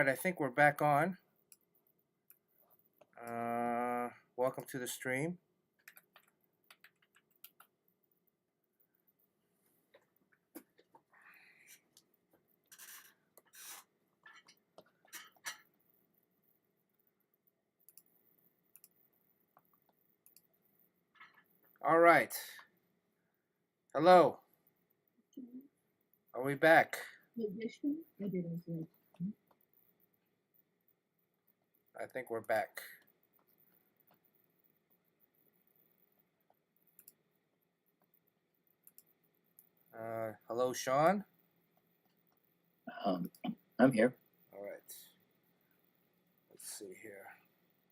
right, I think we're back on. Welcome to the stream. All right. Hello. Are we back? I think we're back. Hello, Sean. I'm here. All right. Let's see here.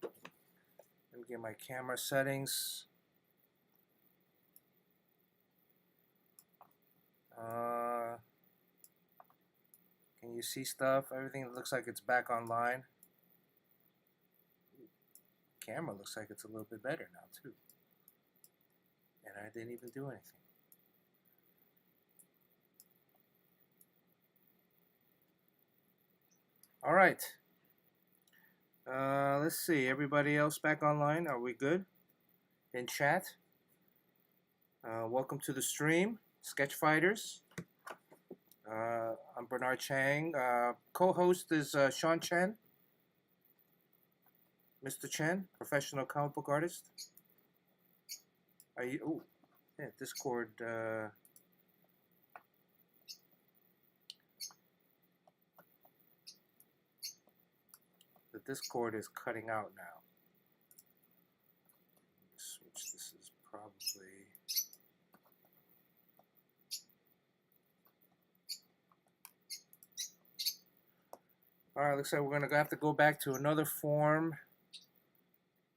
Let me get my camera settings. Can you see stuff? Everything looks like it's back online. Camera looks like it's a little bit better now too. And I didn't even do anything. All right. Let's see. Everybody else back online? Are we good? In chat? Welcome to the stream, Sketch Fighters. I'm Bernard Chang. Co-host is Sean Chen. Mr. Chen, professional comic book artist. Are you? Oh, yeah. Discord. The Discord is cutting out now. Switch. This is probably. All right. Looks like we're gonna have to go back to another form.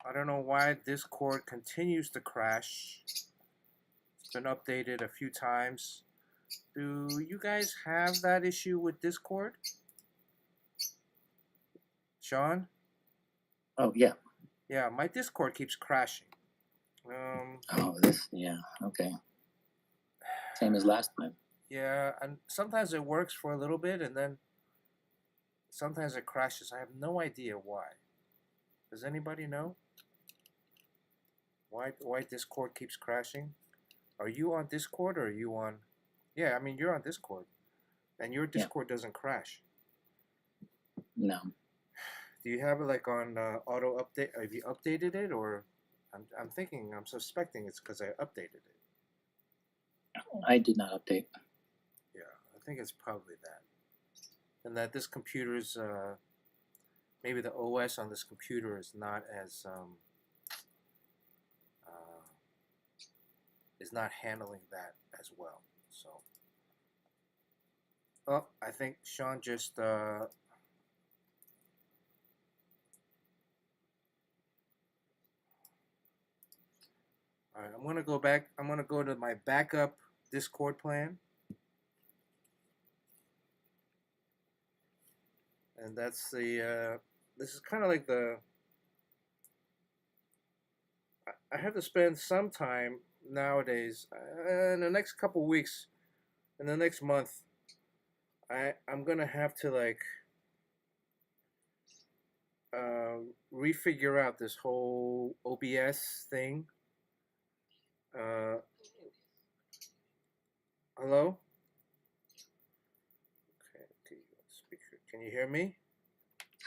I don't know why Discord continues to crash. It's been updated a few times. Do you guys have that issue with Discord? Sean? Oh, yeah. Yeah, my Discord keeps crashing. Yeah, okay. Same as last time. Yeah, and sometimes it works for a little bit, and then sometimes it crashes. I have no idea why. Does anybody know? Why Discord keeps crashing? Are you on Discord or are you on? Yeah, I mean you're on Discord, and your Discord doesn't crash. No. Do you have it like on auto update? Have you updated it, or I'm suspecting it's because I updated it. I did not update. Yeah, I think it's probably that, and that this computer's maybe the OS on this computer is not as is not handling that as well. So, oh, I think Sean just. All right, I'm gonna go back. I'm gonna go to my backup Discord plan, and that's the. This is kind of like the. I have to spend some time nowadays in the next couple weeks, in the next month. I'm gonna have to like refigure out this whole OBS thing. Hello? Okay, speaker. Can you hear me?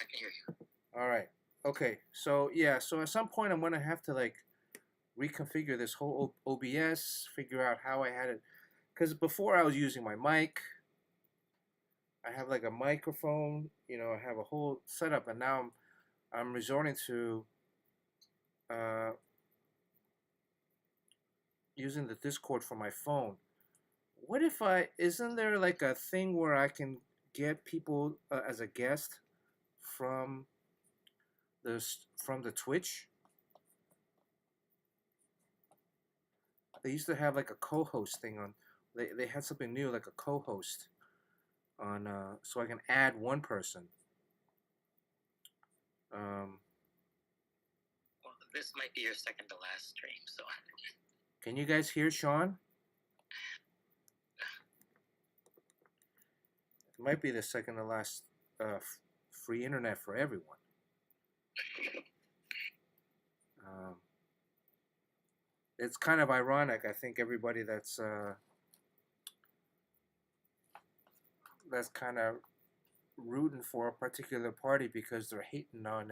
I can hear you. All right. Okay. So yeah. So at some point I'm gonna have to like reconfigure this whole OBS, figure out how I had it, because before I was using my mic. I have like a microphone. You know, I have a whole setup, and now I'm resorting to using the Discord for my phone. What if isn't there like a thing where I can get people as a guest from the Twitch? They used to have like a co-host thing on. They had something new like a co-host on, so I can add one person. Well, this might be your second to last stream, so. Can you guys hear Sean? It might be the second to last free internet for everyone. It's kind of ironic. I think everybody that's kind of rooting for a particular party because they're hating on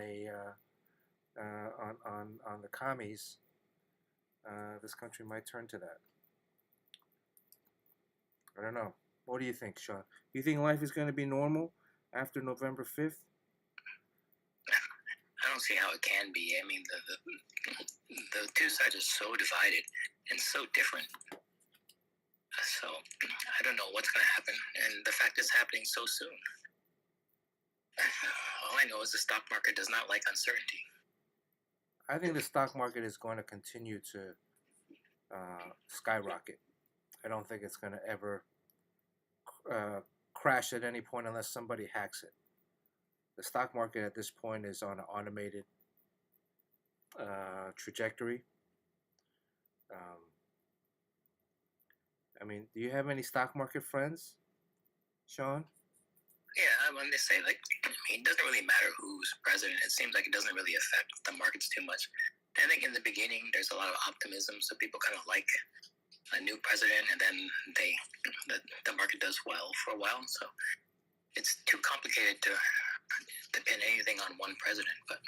on the commies. This country might turn to that. I don't know. What do you think, Sean? You think life is going to be normal after November 5th? I don't see how it can be. I mean, the two sides are so divided and so different. So I don't know what's going to happen, and the fact it's happening so soon. All I know is the stock market does not like uncertainty. I think the stock market is going to continue to skyrocket. I don't think it's going to ever crash at any point unless somebody hacks it. The stock market at this point is on an automated trajectory. I mean, do you have any stock market friends, Sean? Yeah, when they say, like, I mean, it doesn't really matter who's president. It seems like it doesn't really affect the markets too much. I think in the beginning, there's a lot of optimism, so people kind of like a new president, and then the market does well for a while. So it's too complicated to pin anything on one president. But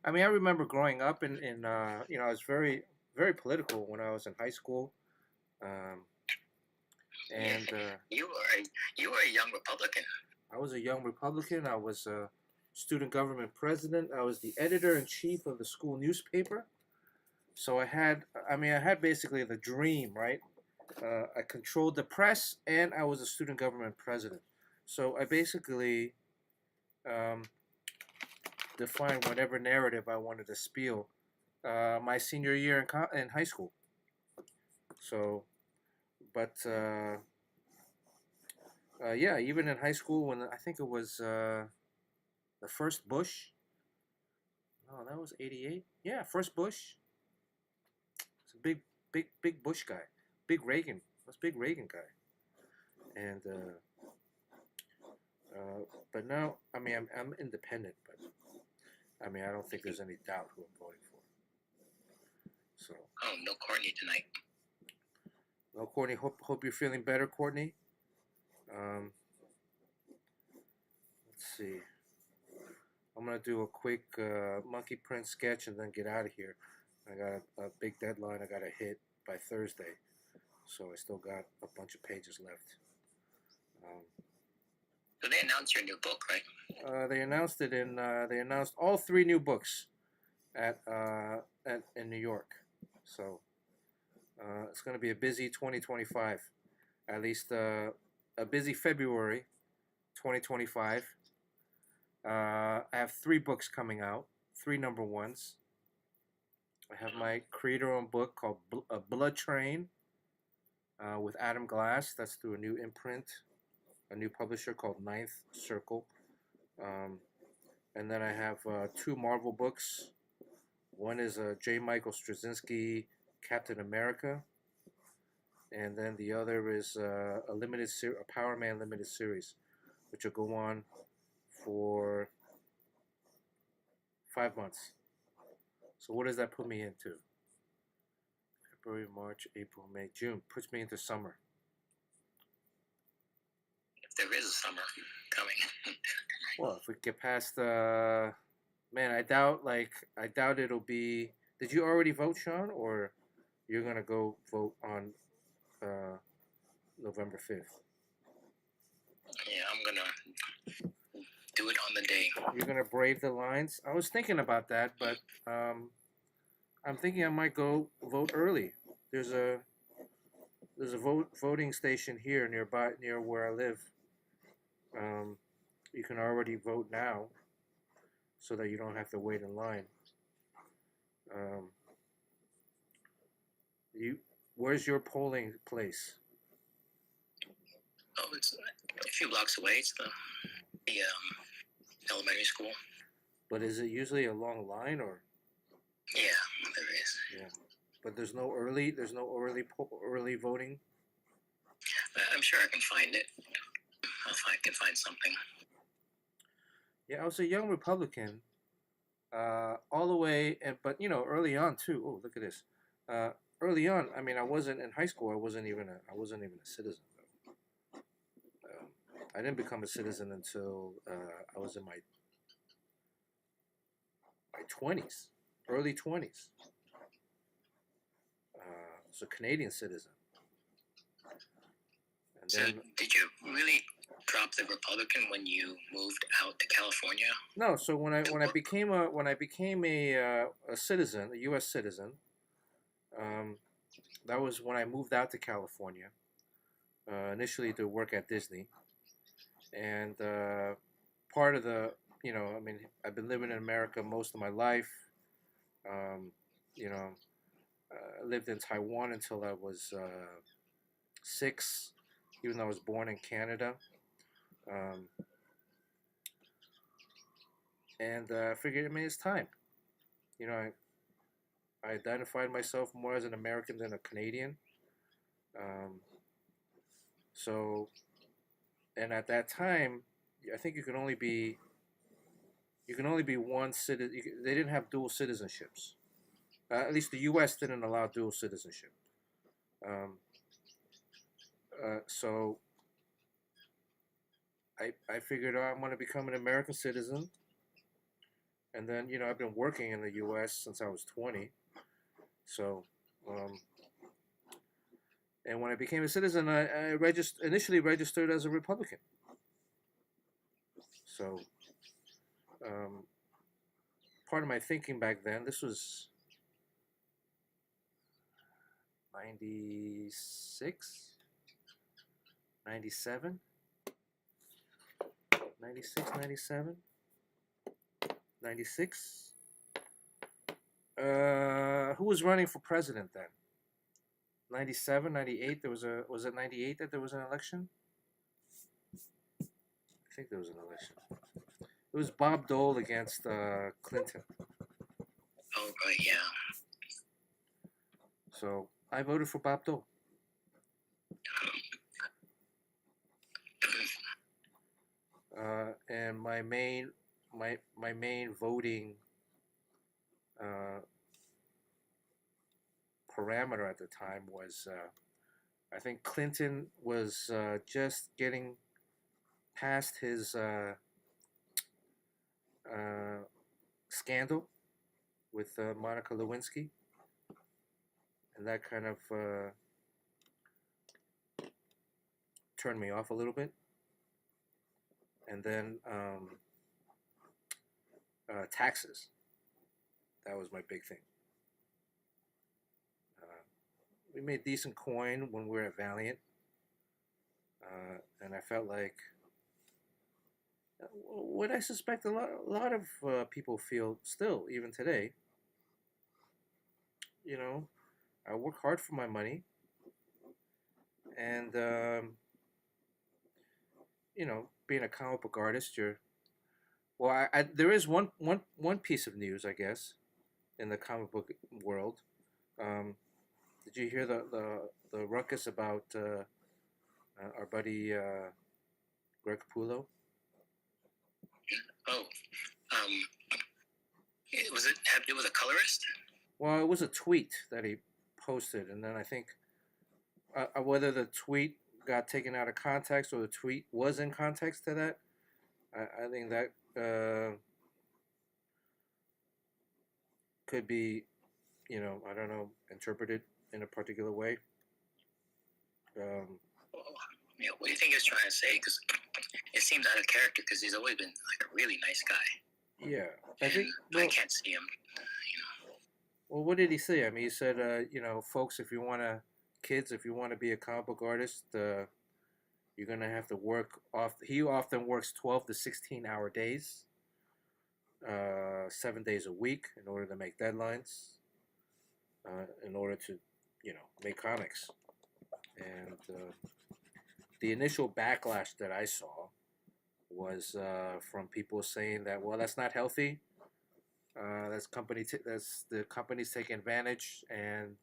I mean, I remember growing up in you know, I was very political when I was in high school. And you were a young Republican. I was a young Republican. I was a student government president. I was the editor-in-chief of the school newspaper. So I had basically the dream, right? I controlled the press, and I was a student government president. So I basically defined whatever narrative I wanted to spiel my senior year in high school. So, but yeah, even in high school, when I think it was the first Bush. Oh, that was '88. Yeah, first Bush. It's a big Bush guy. Big Reagan. Was big Reagan guy. And but now, I mean, I'm independent, but I mean, I don't think there's any doubt who I'm voting for. So. Oh, no Courtney tonight. No, Courtney. Hope you're feeling better, Courtney. Let's see. I'm gonna do a quick monkey print sketch and then get out of here. I got a big deadline I gotta hit by Thursday, so I still got a bunch of pages left. So they announced your new book, right? They announced it in. They announced all 3 new books at in New York. So it's gonna be a busy 2025. At least a busy February 2025. I have 3 books coming out, 3 number ones. I have my creator-owned book called Blood Train with Adam Glass. That's through a new imprint, a new publisher called Ninth Circle. And then I have 2 Marvel books. One is J. Michael Straczynski, Captain America. And then the other is a Power Man limited series, which will go on for 5 months. So what does that put me into? February, March, April, May, June. Puts me into summer. If there is a summer coming. Well, if we get past man, I doubt it'll be. Did you already vote, Sean, or you're gonna go vote on November 5th? Yeah, I'm gonna do it on the day. You're gonna brave the lines. I was thinking about that, but I'm thinking I might go vote early. There's a voting station here near where I live. You can already vote now, so that you don't have to wait in line. Where's your polling place? Oh, it's a few blocks away. It's the elementary school. But is it usually a long line, or? Yeah, there is. Yeah, but there's no early voting. I'm sure I can find it. I can find something. Yeah, I was a young Republican, all the way, and but early on too. Oh, look at this. Uh, Early on, I mean, I wasn't in high school. I wasn't even a citizen. Um, I didn't become a citizen until I was in my twenties, early 20s. I was a Canadian citizen, and So then did you really drop the Republican when you moved out to California no. So to work? when I became a citizen, a U.S. citizen, um, that was when I moved out to California. Initially to work at Disney, and part of the I mean, I've been living in America most of my life. Um, you know, I lived in Taiwan until I was 6, even though I was born in Canada. Um, and I figured, I mean, it's time. You know, I identified myself more as an American than a Canadian. Um, so, and at that time, I think you can only be one citizen. They didn't have dual citizenships. At least the U.S. didn't allow dual citizenship. Um, so I figured, oh, I'm going to become an American citizen, and then I've been working in the U.S. since I was 20. So, um, and when I became a citizen, initially registered as a Republican. So, um, part of my thinking back then, this was 96, 97, 96, 97, 96. Who was running for president then? 97, 98. There was it 98 that there was an election? I think there was an election. It was Bob Dole against Clinton. Oh, right, yeah. So I voted for Bob Dole. And my main voting uh, parameter at the time was I think Clinton was just getting past his uh, scandal with Monica Lewinsky, and that kind of turned me off a little bit. And then taxes. That was my big thing. We made decent coin when we were at Valiant, and I felt like what I suspect a lot of people feel still, even today. You know, I work hard for my money, and being a comic book artist, you're well. There is one piece of news, I guess, in the comic book world. Um, did you hear the ruckus about our buddy Greg Capullo? Oh, um, was it have to do with a colorist? Well, it was a tweet that he posted, and then I think whether the tweet got taken out of context or the tweet was in context to that, I think that could be, I don't know, interpreted in a particular way. Um, Well, what do you think he's trying to say? Because it seems out of character because he's always been like a really nice guy. yeah, I And think. I Well, can't see him. well, what did he say? I mean, he said, folks, kids, if you want to be a comic book artist, you're gonna have to work off. He often works 12 to 16 hour days, 7 days a week, in order to make deadlines, in order to, make comics. And the initial backlash that I saw was from people saying that, well, that's not healthy. That's the company's taking advantage, and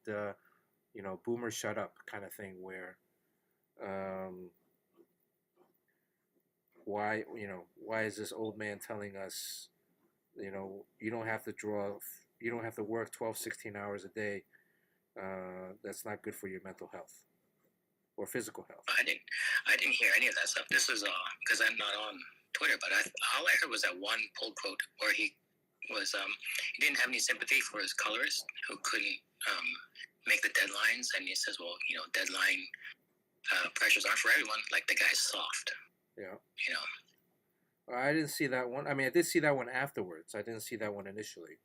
boomer shut up kind of thing. Where um, why is this old man telling us, you don't have to you don't have to work 12, 16 hours a day. That's not good for your mental health or physical health. I didn't hear any of that stuff. This is because I'm not on Twitter, but all I heard was that one pull quote where he didn't have any sympathy for his colorists who couldn't make the deadlines, and he says, well, deadline pressures aren't for everyone. Like, the guy's soft. Yeah. You know. I didn't see that one. I mean, I did see that one afterwards. I didn't see that one initially.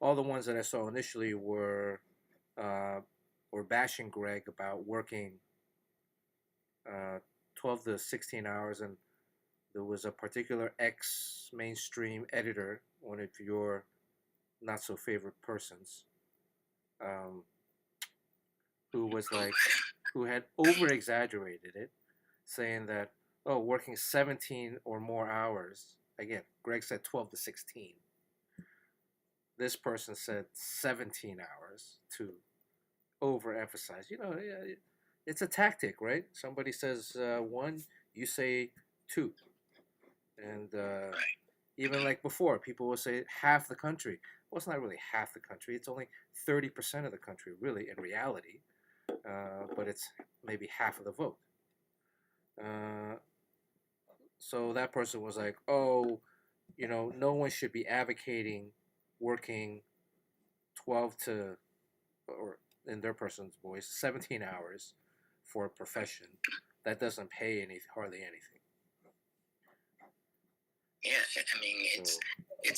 All the ones that I saw initially were bashing Greg about working 12 to 16 hours, and there was a particular ex-mainstream editor, one of your not so favorite persons, who was like, who had over-exaggerated it, saying that, oh, working 17 or more hours. Again, Greg said 12 to 16. This person said 17 hours to overemphasize. It's a tactic, right? Somebody says one, you say two. And even like before, people will say half the country. Well, it's not really half the country. It's only 30% of the country, really, in reality. But it's maybe half of the vote. So that person was like, oh, no one should be advocating working 12 to, or in their person's voice, 17 hours for a profession that doesn't pay hardly anything. Yeah, I mean, it's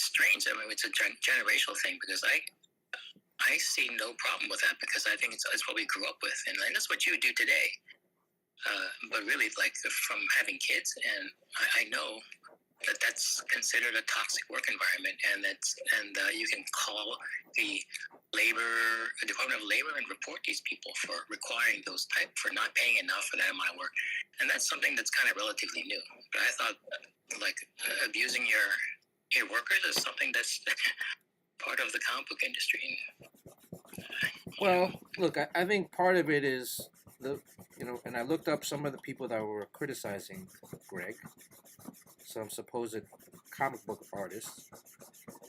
strange. I mean, it's a generational thing, because I see no problem with that, because I think it's what we grew up with, and that's what you do today. But really, like, from having kids, and I know that's considered a toxic work environment, and you can call the Department of Labor and report these people for requiring for not paying enough for that amount of work, and that's something that's kind of relatively new. But I thought, like, abusing your workers is something that's part of the comic book industry. Well, look, I think part of it is and I looked up some of the people that were criticizing Greg, some supposed comic book artists.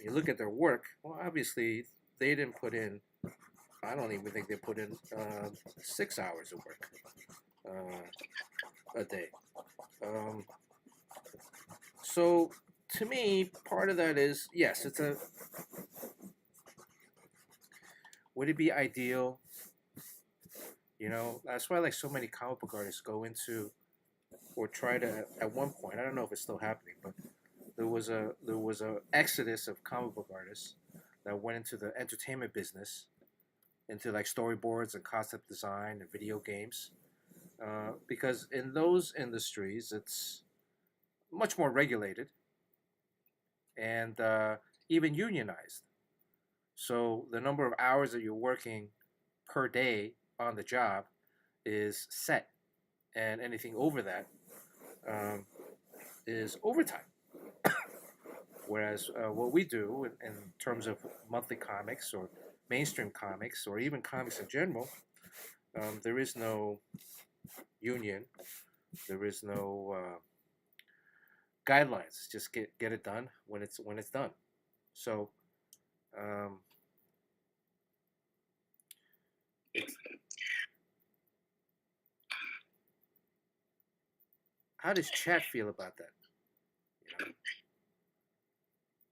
You look at their work, well, obviously they didn't put in, I don't even think they put in 6 hours of work a day. So to me, part of that is, yes, would it be ideal? That's why, like, so many comic book artists go into, or try to, at one point, I don't know if it's still happening, but there was a exodus of comic book artists that went into the entertainment business, into like storyboards and concept design and video games, because in those industries it's much more regulated and even unionized. So the number of hours that you're working per day on the job is set, and anything over that is overtime. Whereas what we do in terms of monthly comics or mainstream comics or even comics in general, there is no union, there is no guidelines. Just get it done when it's done. So how does chat feel about that?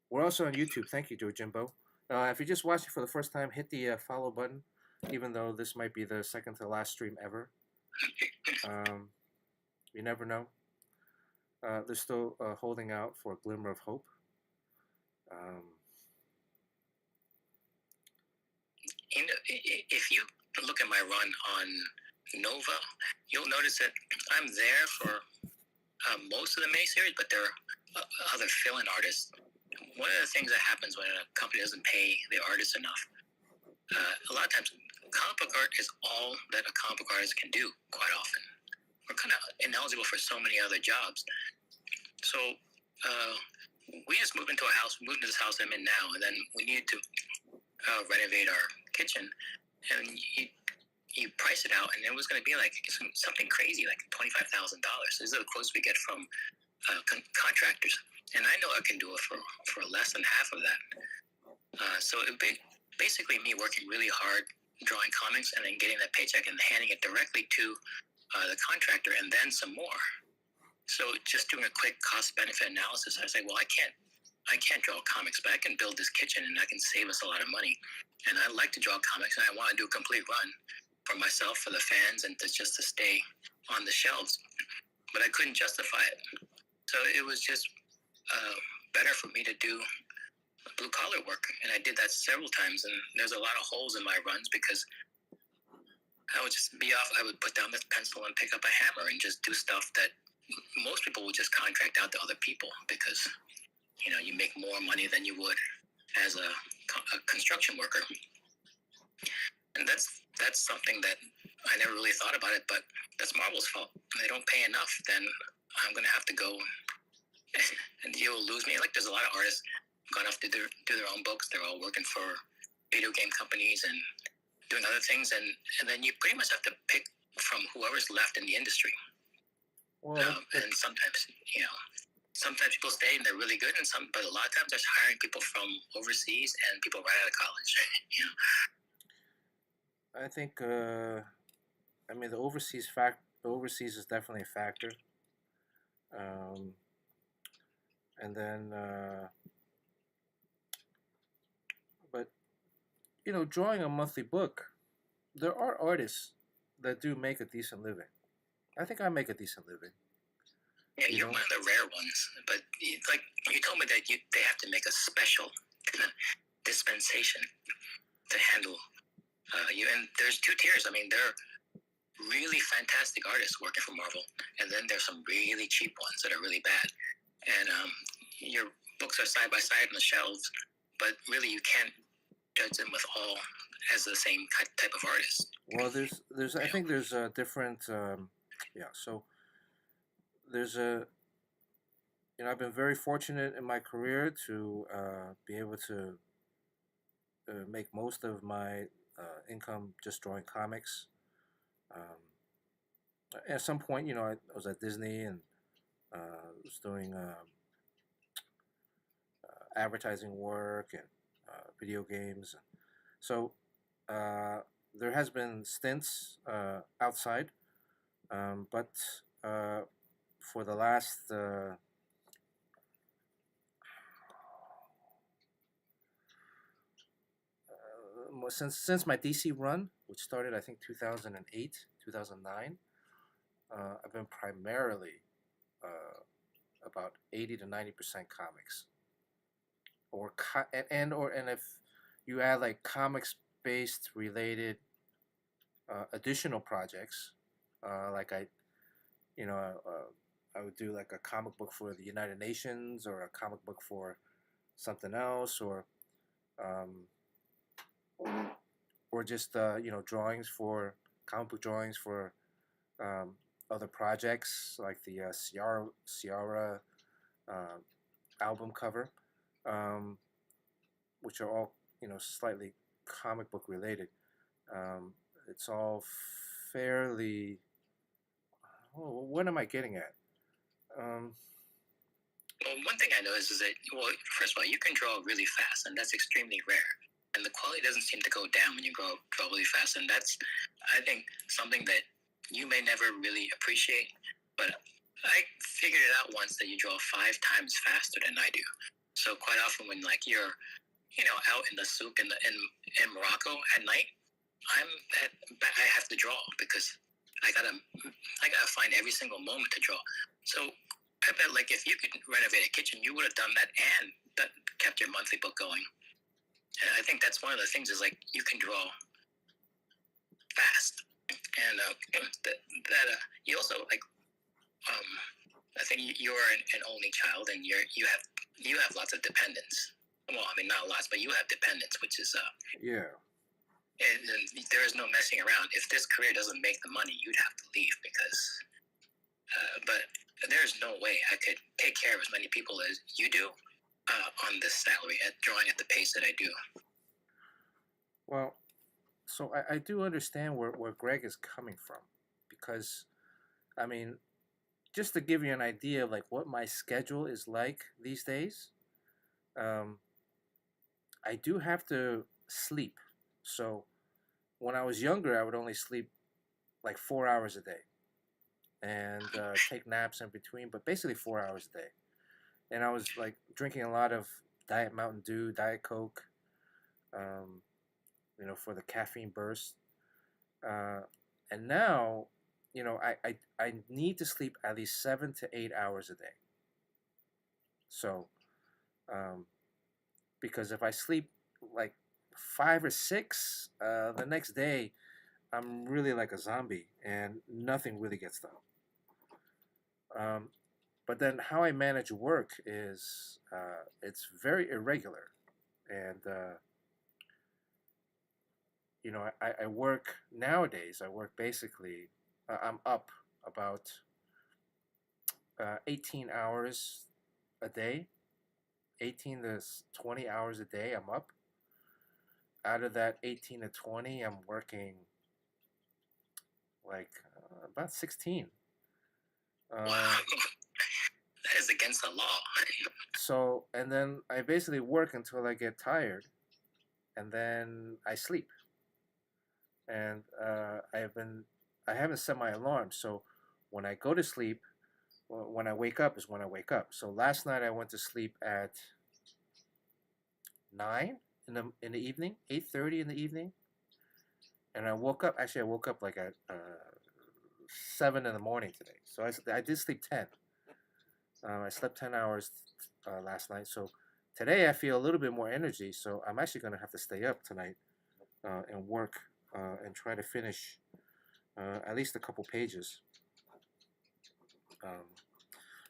We're also on YouTube. Thank you, Jojimbo. If you're just watching for the first time, hit the follow button, even though this might be the second to last stream ever. You never know. They're still holding out for a glimmer of hope. If you look at my run on Nova, you'll notice that I'm there for most of the May series, but there are other fill-in artists. One of the things that happens when a company doesn't pay the artist enough, a lot of times comic book art is all that a comic book artist can do quite often. We're kind of ineligible for so many other jobs. So we just moved into this house I'm in now, and then we needed to renovate our kitchen, and you price it out, and it was going to be like something crazy, like $25,000. This is the quotes we get from contractors, and I know I can do it for less than half of that. So it basically me working really hard, drawing comics, and then getting that paycheck and handing it directly to the contractor, and then some more. So just doing a quick cost benefit analysis, I say, well, I can't draw comics, but I can build this kitchen and I can save us a lot of money. And I like to draw comics, and I want to do a complete run for myself, for the fans, and just to stay on the shelves. But I couldn't justify it. So it was just better for me to do blue collar work, and I did that several times. And there's a lot of holes in my runs because I would just be off. I would put down this pencil and pick up a hammer and just do stuff that most people would just contract out to other people because you make more money than you would as a construction worker. And that's something that I never really thought about it, but that's Marvel's fault. If they don't pay enough, then I'm gonna have to go, and you'll lose me. Like there's a lot of artists gone off to do their own books. They're all working for video game companies and doing other things, and then you pretty much have to pick from whoever's left in the industry. Well, and sometimes people stay and they're really good, but a lot of times they're hiring people from overseas and people right out of college. I think I mean the overseas is definitely a factor. And then but drawing a monthly book, there are artists that do make a decent living. I think I make a decent living. Yeah, you're one of the rare ones. But like you told me that they have to make a special dispensation to handle you. And there's two tiers. I mean, there are really fantastic artists working for Marvel, and then there's some really cheap ones that are really bad. And your books are side by side on the shelves, but really you can't judge them with all as the same type of artist. Well, there's I think there's a different so there's I've been very fortunate in my career to be able to make most of my income just drawing comics. At some point, I was at Disney and was doing advertising work and video games. So there has been stints outside, but for the last since my DC run, which started I think 2008, 2009, I've been primarily about 80 to 90% comics, and if you add like comics based related additional projects, like I would do like a comic book for the United Nations or a comic book for something else, or just drawings for comic book drawings for other projects like the Ciara album cover, which are all slightly comic book related. It's all fairly. Oh, what am I getting at? Well, one thing I noticed is that, first of all, you can draw really fast, and that's extremely rare. And the quality doesn't seem to go down when you draw really fast, and that's, I think, something that you may never really appreciate. But I figured it out once that you draw 5 times faster than I do. So quite often when you're, out in the souk in Morocco at night, I have to draw because I gotta find every single moment to draw. So I bet if you could renovate a kitchen, you would have done that and that kept your monthly book going. And I think that's one of the things is you can draw fast, and you also I think you're an only child, and you have lots of dependents. Well, I mean not lots, but you have dependents, which is yeah. And there is no messing around. If this career doesn't make the money, you'd have to leave because. But there's no way I could take care of as many people as you do on this salary at drawing at the pace that I do. Well, so I do understand where Greg is coming from, because, I mean, just to give you an idea of like what my schedule is like these days, um, I do have to sleep. So when I was younger, I would only sleep like 4 hours a day and take naps in between, but basically 4 hours a day. And I was like drinking a lot of Diet Mountain Dew, Diet Coke, um, for the caffeine burst. Uh, and now, I need to sleep at least 7 to 8 hours a day. So, um, because if I sleep like 5 or 6, the next day I'm really like a zombie and nothing really gets done. Um, but then how I manage work is it's very irregular, and I work nowadays. I work basically. I'm up about 18 hours a day, 18 to 20 hours a day. I'm up. Out of that 18 to 20, I'm working like about 16. Wow, Uh, that is against the law. so, and then I basically work until I get tired, and then I sleep. And I haven't set my alarm. So when I go to sleep, when I wake up is when I wake up. So last night I went to sleep at 9 in the evening, 8:30 in the evening, and I woke up. Actually, I woke up like at 7 in the morning today. So I did sleep 10. I slept 10 hours last night. So today I feel a little bit more energy. So I'm actually going to have to stay up tonight and work and try to finish at least a couple pages. Um,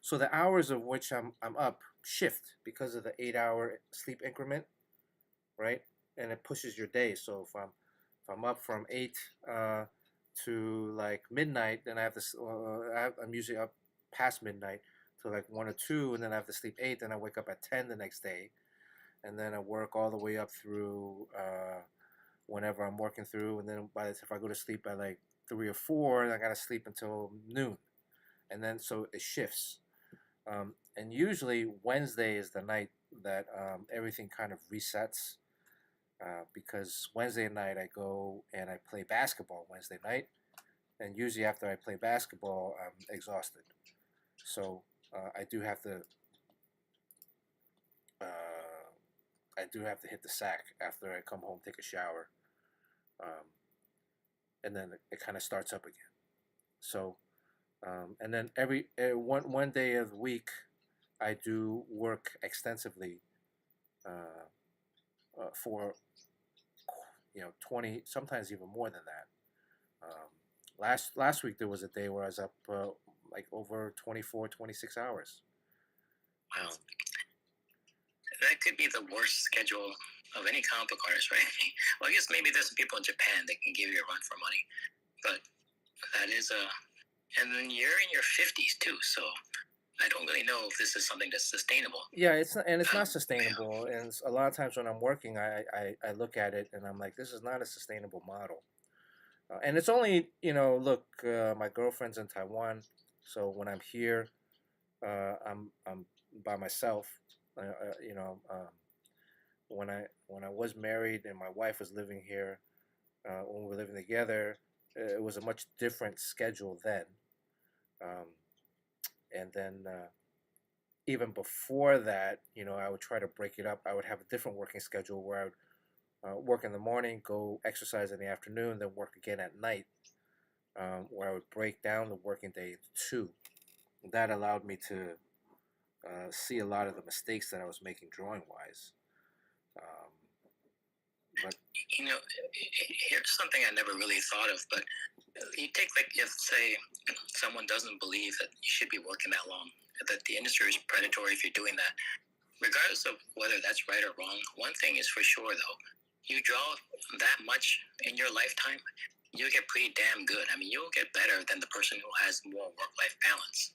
so the hours of which I'm up shift because of the 8 hour sleep increment, right? And it pushes your day. So if I'm up from 8 to like midnight, then I'm usually up past midnight to like 1 or 2, and then I have to sleep 8. Then I wake up at 10 the next day, and then I work all the way up through whenever I'm working through, and then if I go to sleep at like 3 or 4, I gotta sleep until noon, and then so it shifts. And usually Wednesday is the night that everything kind of resets because Wednesday night I go and I play basketball Wednesday night, and usually after I play basketball I'm exhausted, so I do have to hit the sack after I come home, take a shower, um, and then it kind of starts up again. So and then every one day of the week I do work extensively for 20, sometimes even more than that. Last week there was a day where I was up like over 24, 26 hours. Wow, that could be the worst schedule of any comic book artist, right? Well, I guess maybe there's some people in Japan that can give you a run for money, but that is and then you're in your 50s too, so I don't really know if this is something that's sustainable. Yeah, it's not sustainable. And a lot of times when I'm working, I look at it and I'm like, this is not a sustainable model. And it's only look, my girlfriend's in Taiwan, so when I'm here, I'm by myself. When I was married and my wife was living here, when we were living together, it was a much different schedule then. Um, and then even before that, I would try to break it up. I would have a different working schedule where I would work in the morning, go exercise in the afternoon, then work again at night, where I would break down the working day into two. That allowed me to see a lot of the mistakes that I was making drawing wise. But Here's something I never really thought of, but you take, like, if say someone doesn't believe that you should be working that long, that the industry is predatory if you're doing that, regardless of whether that's right or wrong, one thing is for sure though, you draw that much in your lifetime, you'll get pretty damn good. I mean, you'll get better than the person who has more work-life balance.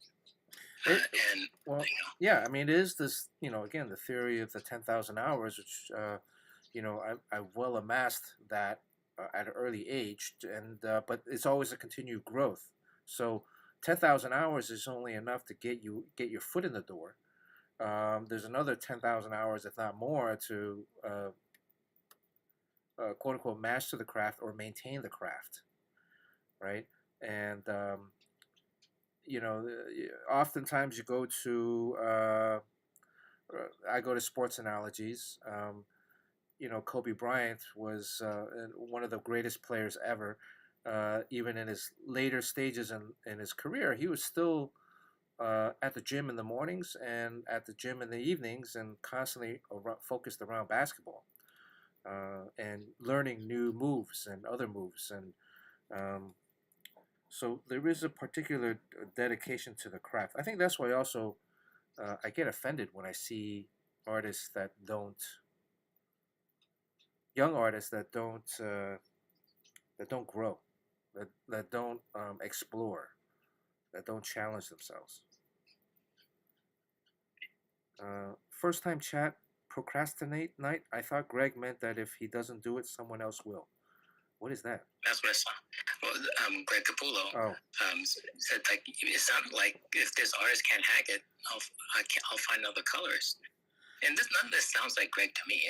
Yeah, I mean, it is this, again, the theory of the 10,000 hours, which, I well amassed that at an early age, and but it's always a continued growth. So 10,000 hours is only enough to get your foot in the door. There's another 10,000 hours, if not more, to quote unquote master the craft or maintain the craft, right? And oftentimes you go to I go to sports analogies. Kobe Bryant was one of the greatest players ever. Even in his later stages in his career, he was still at the gym in the mornings and at the gym in the evenings, and constantly focused around basketball and learning new moves and other moves. And so there is a particular dedication to the craft. I think that's why also I get offended when I see artists young artists that don't grow, that don't explore, that don't challenge themselves. First time chat, procrastinate night. I thought Greg meant that if he doesn't do it, someone else will. What is that? That's what I saw. Well, Greg Capullo said like it sounded like if this artist can't hack it, I'll find other colors. And none of this sounds like Greg to me.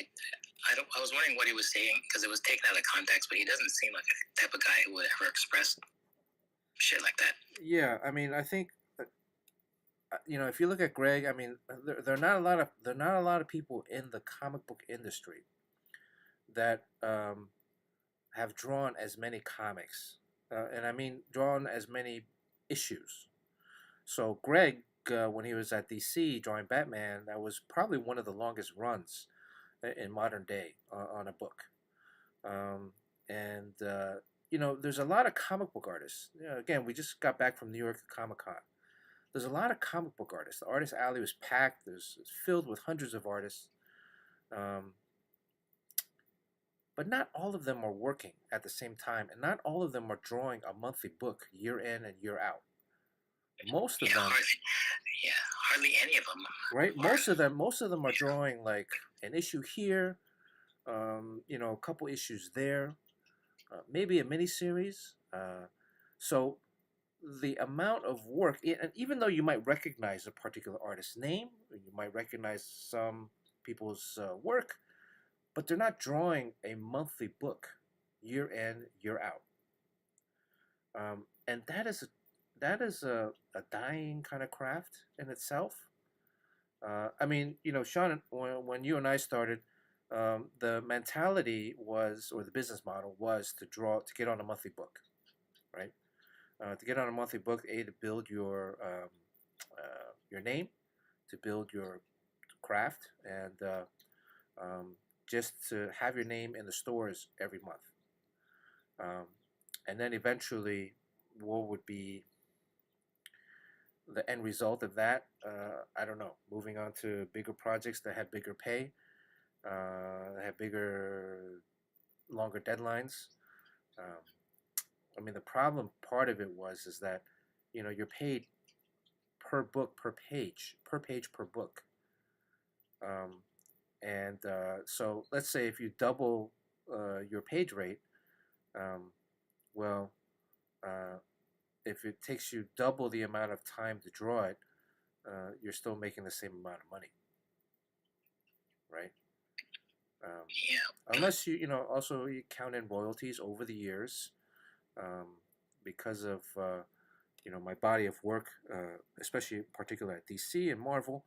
I was wondering what he was saying because it was taken out of context, but he doesn't seem like the type of guy who would ever express shit like that. Yeah, I mean, I think if you look at Greg, I mean, there are not a lot of people in the comic book industry that have drawn as many comics, and I mean drawn as many issues. So Greg, when he was at DC drawing Batman, that was probably one of the longest runs in modern day on a book. And there's a lot of comic book artists. Again, we just got back from New York Comic Con. There's a lot of comic book artists. The artist alley was packed. It's filled with hundreds of artists. But not all of them are working at the same time, and not all of them are drawing a monthly book year in and year out. Most of them, hardly any of them. Right, most of them are drawing like an issue here, a couple issues there, maybe a miniseries. So the amount of work, and even though you might recognize a particular artist's name, you might recognize some people's work, but they're not drawing a monthly book year in, year out. And that is a dying kind of craft in itself. I mean, Sean, when you and I started, the mentality was, or the business model was to get on a monthly book, right? To get on a monthly book, to build your name, to build your craft, and just to have your name in the stores every month. And then eventually, what would be the end result of that? I don't know. Moving on to bigger projects that had bigger pay, that had longer deadlines. I mean, the problem part of it is that, you're paid per book, per page per book. And so let's say if you double your page rate, well, if it takes you double the amount of time to draw it, you're still making the same amount of money, right? Unless also you count in royalties over the years, because of my body of work, especially particularly at DC and Marvel.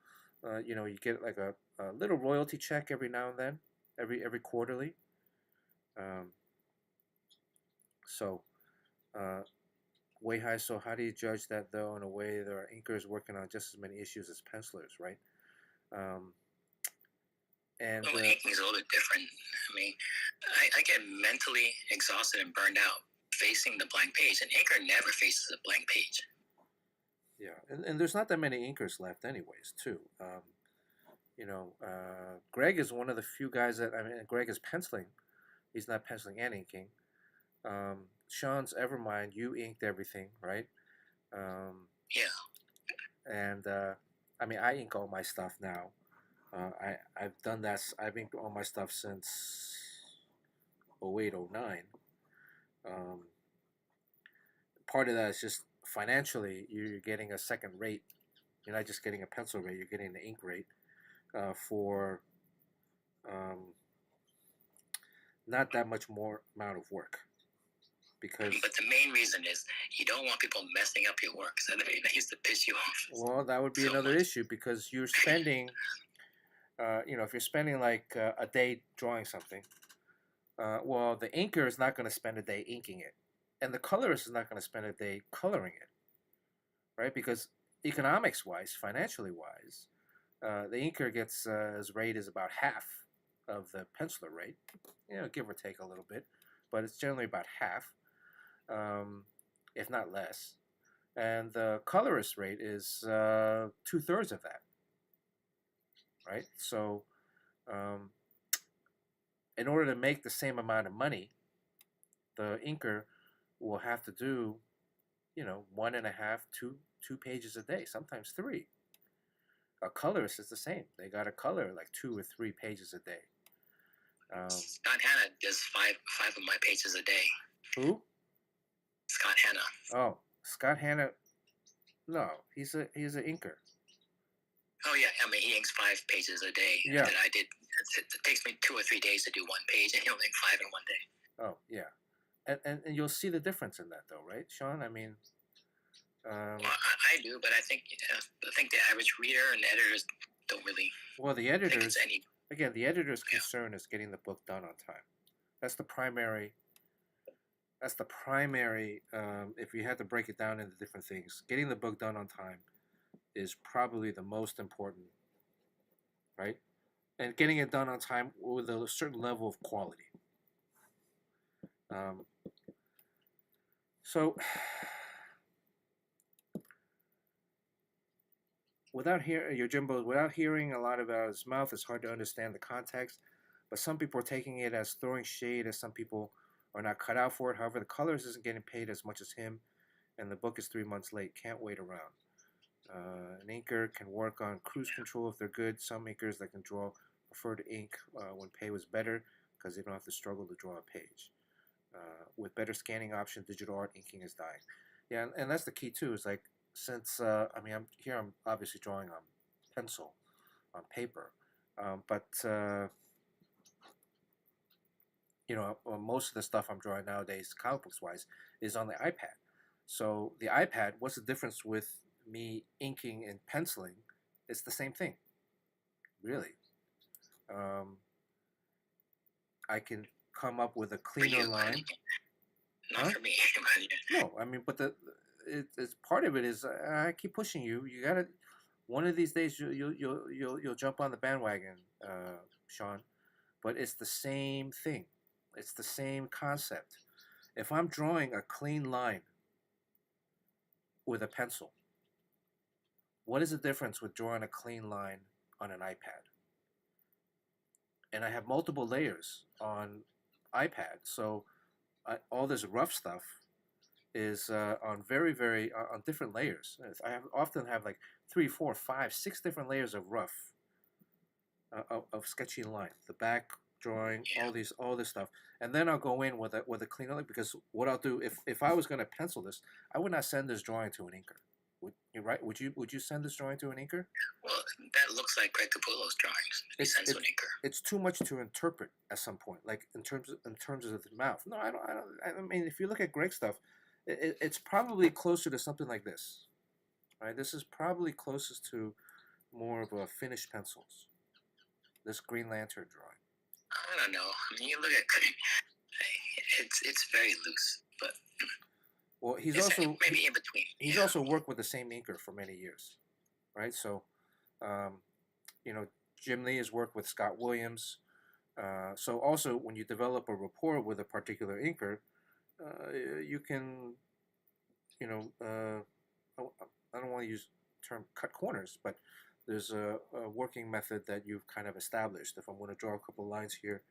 You get like a little royalty check every now and then, every quarterly. So, way high. So how do you judge that though? In a way, there are inkers working on just as many issues as pencilers, right? And inking is a little bit different. I mean, I get mentally exhausted and burned out facing the blank page. An inker never faces a blank page. Yeah, and there's not that many inkers left, anyways. Too. Greg is one of the few guys that Greg is penciling. He's not penciling and inking. Sean's Evermind, you inked everything, right? Yeah. And I ink all my stuff now. I've done that. I've inked all my stuff since 08, 09. Part of that is just financially, you're getting a second rate. You're not just getting a pencil rate; you're getting the ink rate for um, not that much more amount of work. Because, but the main reason is you don't want people messing up your work. So that used to piss you off. well, that would be So another much. issue because you're spending, if you're spending like a day drawing something, well, the inker is not going to spend a day inking it, and the colorist is not going to spend a day coloring it, right? Because economics wise, financially wise, the inker gets his rate is about half of the penciler rate, give or take a little bit, but it's generally about half, if not less. And the colorist rate is 2/3 of that, right? So, in order to make the same amount of money, the inker will have to do, 1.5, two pages a day, sometimes three. A colorist is the same. They got to color like 2 or 3 pages a day. Scott Hanna does five of my pages a day. Who? Scott Hanna. Oh, Scott Hanna. No, he's an inker. Oh yeah, I mean he inks 5 pages a day. Yeah. That I did. It takes me 2 or 3 days to do 1 page, and he'll ink 5 in 1 day. Oh yeah, and you'll see the difference in that though, right, Sean? I mean, well, I do, but I think the average reader and editors don't really. Well, the think editors it's any. again, the editor's concern is getting the book done on time. That's the primary. That's the primary. If you had to break it down into different things, getting the book done on time is probably the most important, right? And getting it done on time with a certain level of quality. So, without hearing a lot about his mouth, it's hard to understand the context. But some people are taking it as throwing shade, as some people are not cut out for it. However, the colorist isn't getting paid as much as him, and the book is 3 months late. Can't wait around. An inker can work on cruise control if they're good. Some inkers that can draw prefer to ink when pay was better because they don't have to struggle to draw a page. With better scanning options, digital art inking is dying. Yeah, and that's the key too. Is like since I'm obviously drawing on pencil, on paper, but most of the stuff I'm drawing nowadays, comic books wise, is on the iPad. So the iPad, what's the difference with me inking and penciling? It's the same thing, really. I can come up with a cleaner line. Not for me. No, I mean, but it's part of it is I keep pushing you. You gotta. One of these days you'll jump on the bandwagon, Sean. But it's the same thing. It's the same concept. If I'm drawing a clean line with a pencil, what is the difference with drawing a clean line on an iPad? And I have multiple layers on iPad, so all this rough stuff is on very, very on different layers. I often have like 3, 4, 5, 6 different layers of rough of sketchy line. The back drawing, all this stuff, and then I'll go in with a cleaner line because what I'll do if I was going to pencil this, I would not send this drawing to an inker. Would you send this drawing to an inker? Well, that looks like Greg Capullo's drawings. He sends to an inker. It's too much to interpret at some point, like in terms of the mouth. No, I don't. I mean, if you look at Greg's stuff, it's probably closer to something like this, right? This is probably closest to more of a finished pencils. This Green Lantern drawing. I don't know. I mean, you look at it's very loose, but. Well, he's also maybe in between. He's also worked with the same inker for many years, right? So, Jim Lee has worked with Scott Williams. So also, when you develop a rapport with a particular inker, you can, I don't want to use the term cut corners, but there's a working method that you've kind of established. If I'm going to draw a couple lines here,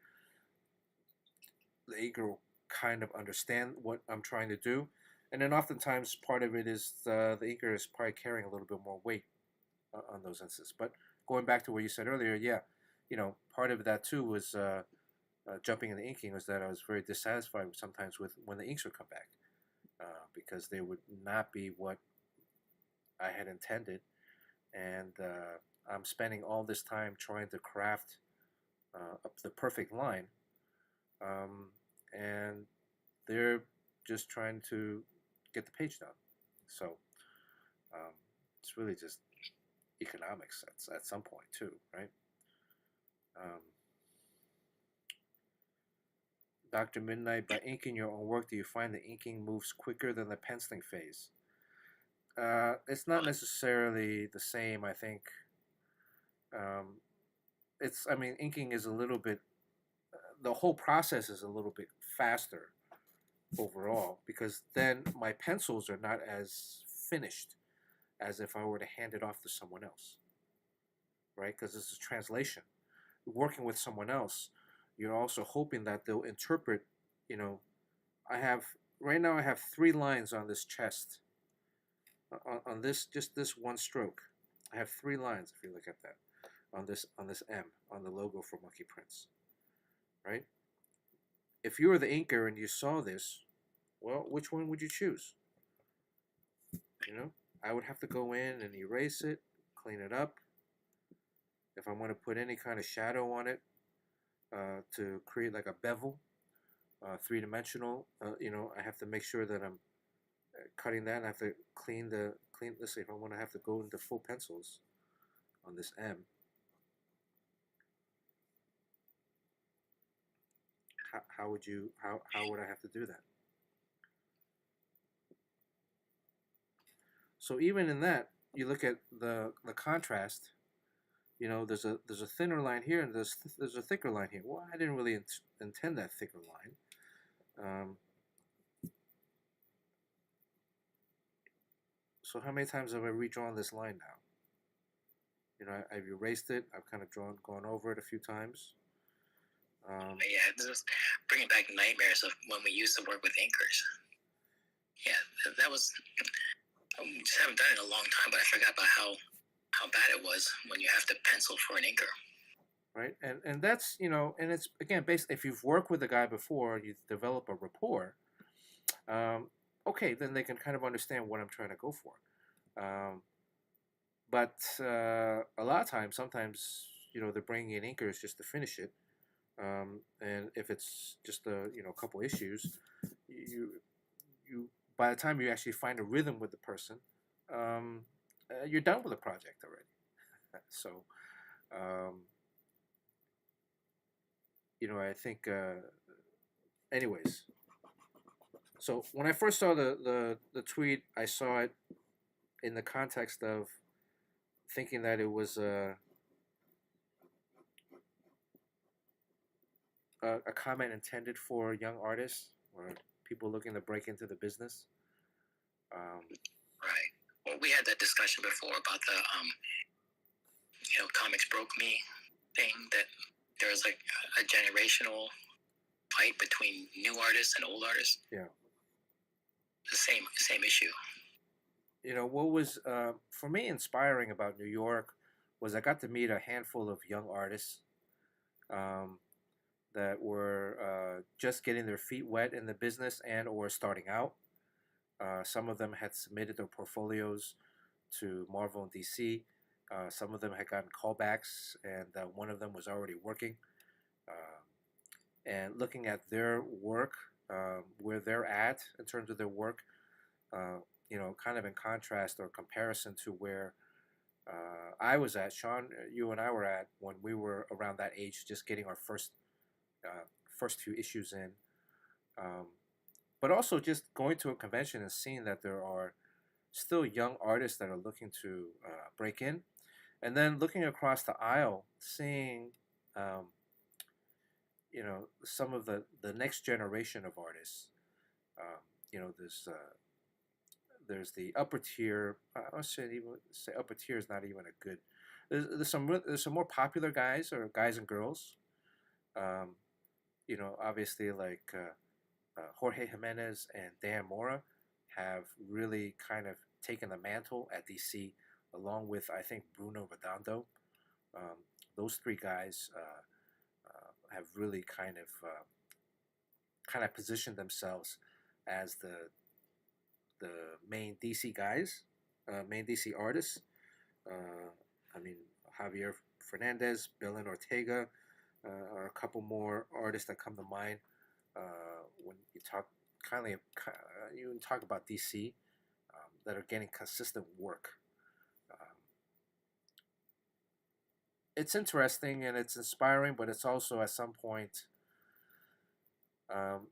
the inker will kind of understand what I'm trying to do. And then oftentimes part of it is the inker is probably carrying a little bit more weight on those instances. But going back to what you said earlier, yeah, part of that too was jumping into inking was that I was very dissatisfied sometimes with when the inks would come back. because they would not be what I had intended, and I'm spending all this time trying to craft up the perfect line, um, and they're just trying to get the page done. So um, it's really just economics at some point too, right? Um, Dr. Midnight, by inking your own work, do you find the inking moves quicker than the penciling phase? It's not necessarily the same. I think um, it's. I mean, inking is a little bit. The whole process is a little bit faster overall because then my pencils are not as finished as if I were to hand it off to someone else, right? Because this is translation. Working with someone else, you're also hoping that they'll interpret. You know, I have right now. I have 3 lines on this chest. On this, just this one stroke, I have 3 lines. If you look at that, on this M on the logo for Monkey Prints, right? If you were the inker and you saw this, well, which one would you choose? You know, I would have to go in and erase it, clean it up. If I want to put any kind of shadow on it to create like a bevel, 3-dimensional, you know, I have to make sure that I'm cutting that. And I have to clean. Let's see if I want to have to go into full pencils on this M. How would you? How would I have to do that? So even in that, you look at the contrast. You know, there's a thinner line here, and there's a thicker line here. Well, I didn't really intend that thicker line. So how many times have I redrawn this line now? You know, I've erased it. I've kind of gone over it a few times. Yeah, this is bringing back nightmares of when we used to work with inkers. Yeah, that was. I just haven't done it in a long time, but I forgot about how bad it was when you have to pencil for an inker. Right, and that's, you know, and it's again based if you've worked with a guy before, you develop a rapport. Okay, then they can kind of understand what I'm trying to go for. But a lot of times, sometimes, you know, they're bringing in inkers just to finish it. And if it's just a, you know, a couple issues, you by the time you actually find a rhythm with the person, you're done with the project already. So, you know, I think, anyways. So when I first saw the tweet, I saw it in the context of thinking that it was a comment intended for young artists or people looking to break into the business. Right. Well, we had that discussion before about the you know, comics broke me thing, that there was like a generational fight between new artists and old artists. Yeah. The same issue. You know, what was for me inspiring about New York was I got to meet a handful of young artists that were just getting their feet wet in the business and or starting out. Some of them had submitted their portfolios to Marvel and DC. Some of them had gotten callbacks, and one of them was already working. And looking at their work, where they're at in terms of their work, you know, kind of in contrast or comparison to where I was at, Sean, you and I were at when we were around that age, just getting our first few issues in. But also just going to a convention and seeing that there are still young artists that are looking to break in, and then looking across the aisle, seeing you know, some of the next generation of artists. You know, there's the upper tier. I should even say upper tier is not even a good. There's some more popular guys or guys and girls. You know, obviously like Jorge Jimenez and Dan Mora have really kind of taken the mantle at DC, along with I think Bruno Redondo. Those 3 guys have really kind of positioned themselves as the main DC guys, main DC artists. I mean, Javier Fernandez, Belen Ortega, are a couple more artists that come to mind when you talk kindly. You talk about DC that are getting consistent work. Um, it's interesting and it's inspiring, but it's also at some point um,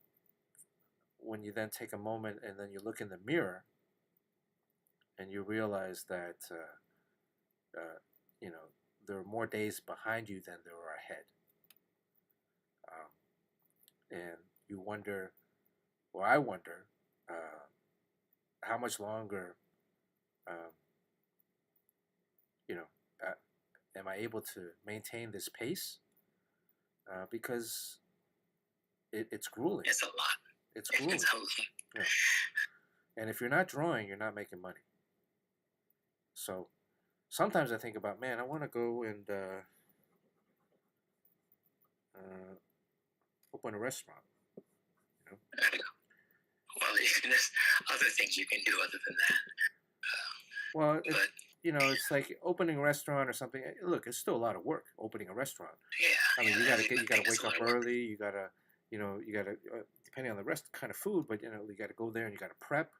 when you then take a moment and then you look in the mirror and you realize that you know there are more days behind you than there are ahead, and you wonder, or I wonder, how much longer, um, you know, am I able to maintain this pace? Because it's grueling. It's a lot. It's grueling. It's a lot. Yeah. And if you're not drawing, you're not making money. So sometimes I think about, man, I want to go and open a restaurant. You know? Well, there's other things you can do other than that. Well, But you know, it's like opening a restaurant or something. Look, it's still a lot of work opening a restaurant. yeah, I mean, yeah, you I gotta think- get, I you gotta think it's wake a up lot of work. early. You gotta, depending on the rest kind of food, but you know, you gotta go there and you gotta prep,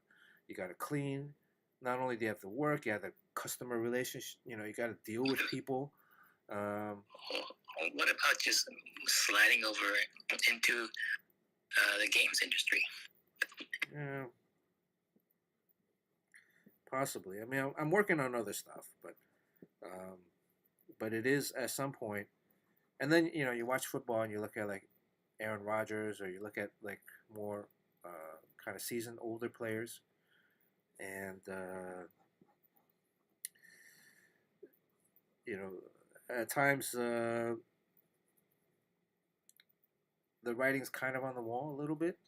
you gotta clean. Not only do you have to work, you have the customer relationship. You know, you gotta deal with people. Um, What about just sliding over into the games industry? yeah, possibly. I mean, I'm working on other stuff, but it is at some point. And then you know, you watch football and you look at like Aaron Rodgers, or you look at like more kind of seasoned older players, and you know, at times the writing's kind of on the wall a little bit.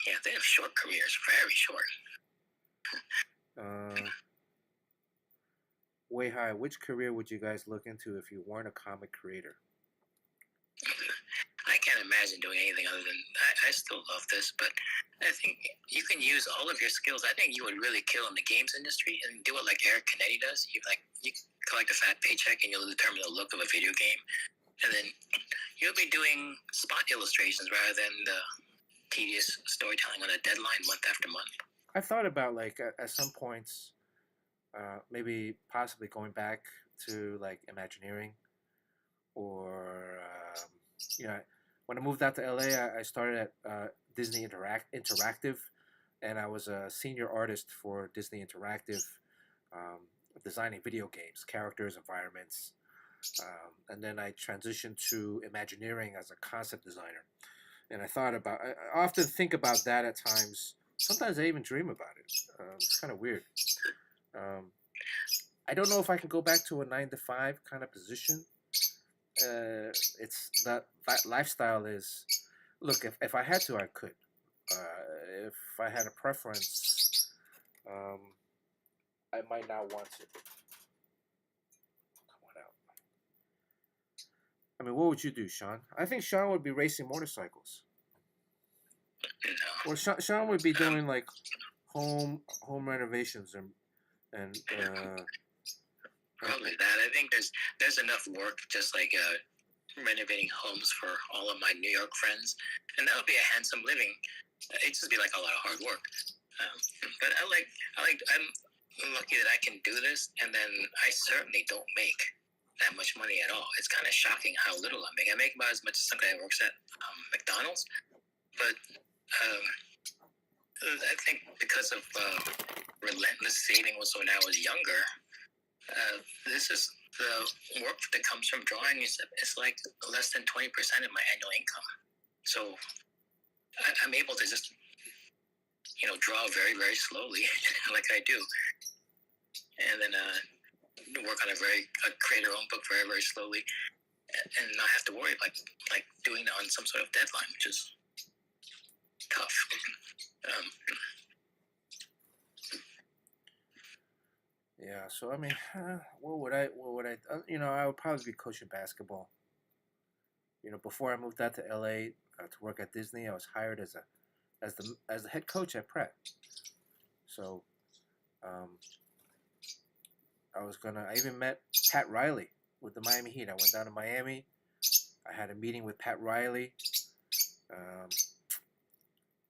Yeah, they have short careers, very short. Way high. Which career would you guys look into if you weren't a comic creator? I can't imagine doing anything other than I still love this, but I think you can use all of your skills. I think you would really kill in the games industry and do it like Eric Canetti does. You collect a fat paycheck and you'll determine the look of a video game, and then you'll be doing spot illustrations rather than the tedious storytelling on a deadline month after month. I thought about like at some points, maybe possibly going back to like Imagineering, or you know, when I moved out to LA, I started at Disney Interactive, and I was a senior artist for Disney Interactive, designing video games, characters, environments, and then I transitioned to Imagineering as a concept designer. And I often think about that at times. Sometimes I even dream about it. It's kind of weird. I don't know if I can go back to a 9 to 5 kind of position. It's that lifestyle is. Look, if I had to, I could. If I had a preference, I might not want to. Come on out. I mean, what would you do, Sean? I think Sean would be racing motorcycles. No. Or Sean would be doing like home renovations and Probably that. I think there's enough work just like renovating homes for all of my New York friends, and that would be a handsome living. It'd just be like a lot of hard work. But I'm lucky that I can do this, and then I certainly don't make that much money at all. It's kind of shocking how little I make. I make about as much as some guy who works at McDonald's, but I think because of relentless saving was when I was younger, this is the work that comes from drawing is like less than 20% of my annual income. So I'm able to just draw very, very slowly like I do, and then work on create our own book very, very slowly, and not have to worry like doing it on some sort of deadline, which is tough. Yeah, so I mean, what would I? I would probably be coaching basketball. Before I moved out to LA to work at Disney, I was hired as the head coach at Pratt. So um, I even met Pat Riley with the Miami Heat. I went down to Miami. I had a meeting with Pat Riley um,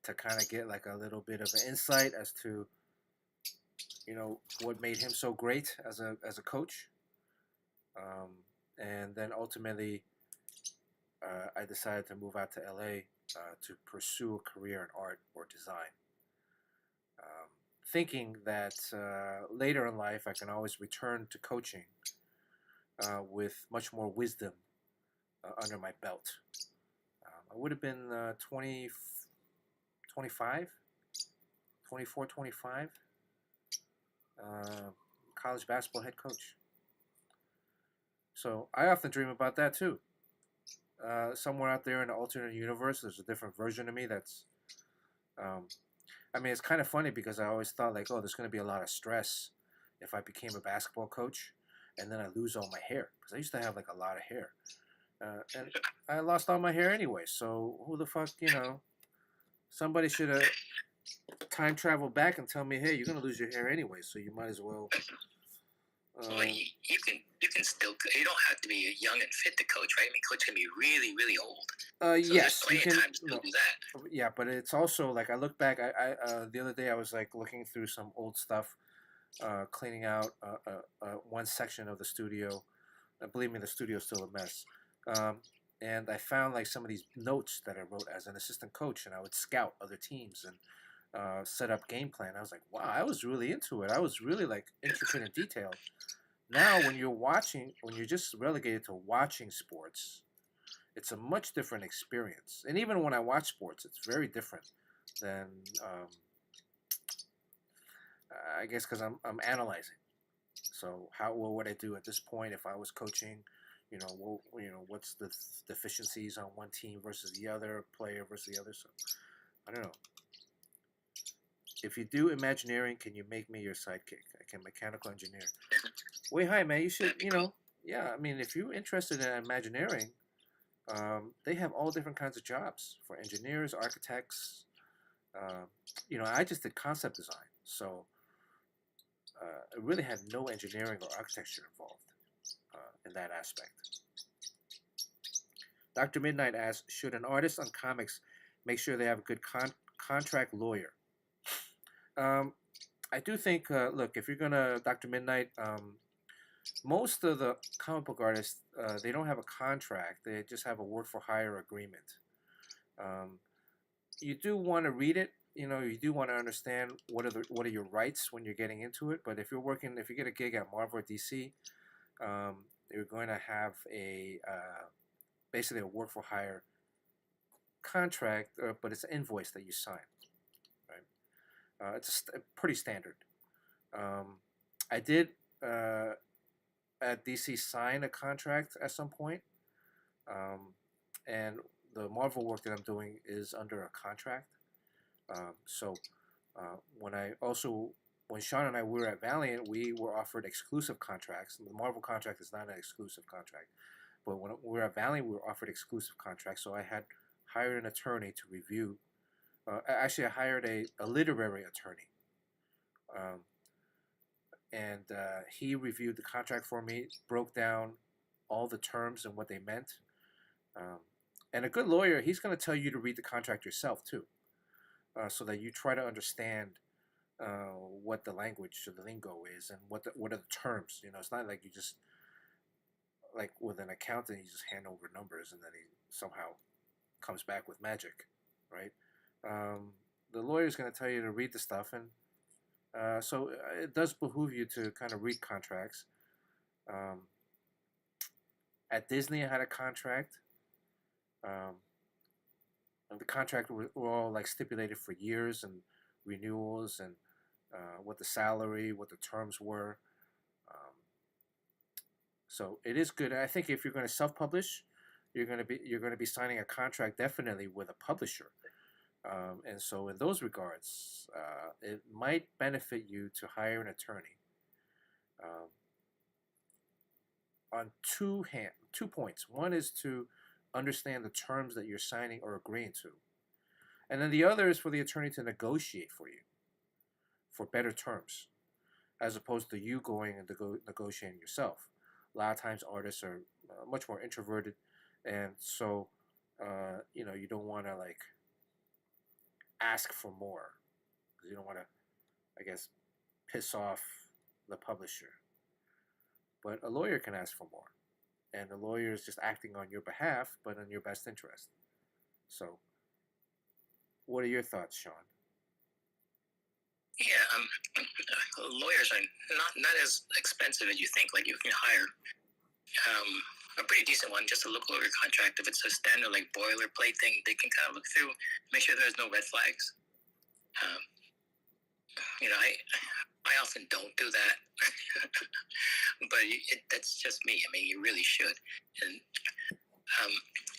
to kind of get like a little bit of an insight as to what made him so great as a coach. Um, and then ultimately, I decided to move out to LA to pursue a career in art or design, um, thinking that later in life I can always return to coaching with much more wisdom under my belt. I would have been 20, 25, 24, 25, college basketball head coach. So I often dream about that too. Somewhere out there in an alternate universe, there's a different version of me that's. I mean, it's kind of funny because I always thought like, oh, there's going to be a lot of stress if I became a basketball coach, and then I lose all my hair because I used to have like a lot of hair, and I lost all my hair anyway. So who the fuck, somebody should have time traveled back and tell me, hey, you're going to lose your hair anyway, so you might as well. Well, you can still, you don't have to be young and fit to coach, right? I mean, coach can be really, really old. So Yes, you can. time to still do that. Yeah, but it's also like I look back. I the other day I was like looking through some old stuff, cleaning out one section of the studio. Believe me, the studio's still a mess. And I found like some of these notes that I wrote as an assistant coach, and I would scout other teams and set up game plan. I was like, wow, I was really into it. I was really like intricate and detailed. Now, when you're just relegated to watching sports, it's a much different experience. And even when I watch sports, it's very different than I guess because I'm analyzing. So what would I do at this point if I was coaching? What's the deficiencies on one team versus the other player versus the other? So I don't know. If you do Imagineering, can you make me your sidekick? I can mechanical engineer. Wait, hi, man. You should, yeah. I mean, if you're interested in Imagineering, they have all different kinds of jobs for engineers, architects. I just did concept design, so I really had no engineering or architecture involved in that aspect. Dr. Midnight asks, should an artist on comics make sure they have a good contract lawyer? I do think, look, if you're going to, Dr. Midnight, most of the comic book artists, they don't have a contract. They just have a work for hire agreement. You do want to read it. You do want to understand what are your rights when you're getting into it. But if you get a gig at Marvel or DC, you're going to have basically a work for hire contract, but it's an invoice that you sign. Right? It's pretty standard. I did at DC sign a contract at some point, and the Marvel work that I'm doing is under a contract. So when Sean and I were at Valiant, we were offered exclusive contracts. The Marvel contract is not an exclusive contract, but when we were at Valiant, we were offered exclusive contracts. So I had hired an attorney to review. Actually, I hired a literary attorney. And he reviewed the contract for me, broke down all the terms and what they meant. And a good lawyer, he's going to tell you to read the contract yourself too, so that you try to understand what the language or the lingo is and what are the terms. It's not like you just, like with an accountant, you just hand over numbers and then he somehow comes back with magic, right? The lawyer is going to tell you to read the stuff, and so it does behoove you to kind of read contracts. At Disney, I had a contract. And the contract were all like stipulated for years and renewals and what the salary, what the terms were. So it is good. I think if you're going to self-publish, you're going to be signing a contract definitely with a publisher. And so in those regards, it might benefit you to hire an attorney on two points. One is to understand the terms that you're signing or agreeing to. And then the other is for the attorney to negotiate for you. for better terms, as opposed to you going and negotiating yourself. A lot of times, artists are much more introverted, and so you don't want to like ask for more because you don't want to, I guess, piss off the publisher. But a lawyer can ask for more, and the lawyer is just acting on your behalf, but in your best interest. So, what are your thoughts, Sean? Yeah, lawyers are not as expensive as you think. Like you can hire a pretty decent one, just to look over your contract. If it's a standard like boilerplate thing, they can kind of look through, make sure there's no red flags. Um, I often don't do that, but that's just me. I mean, you really should. And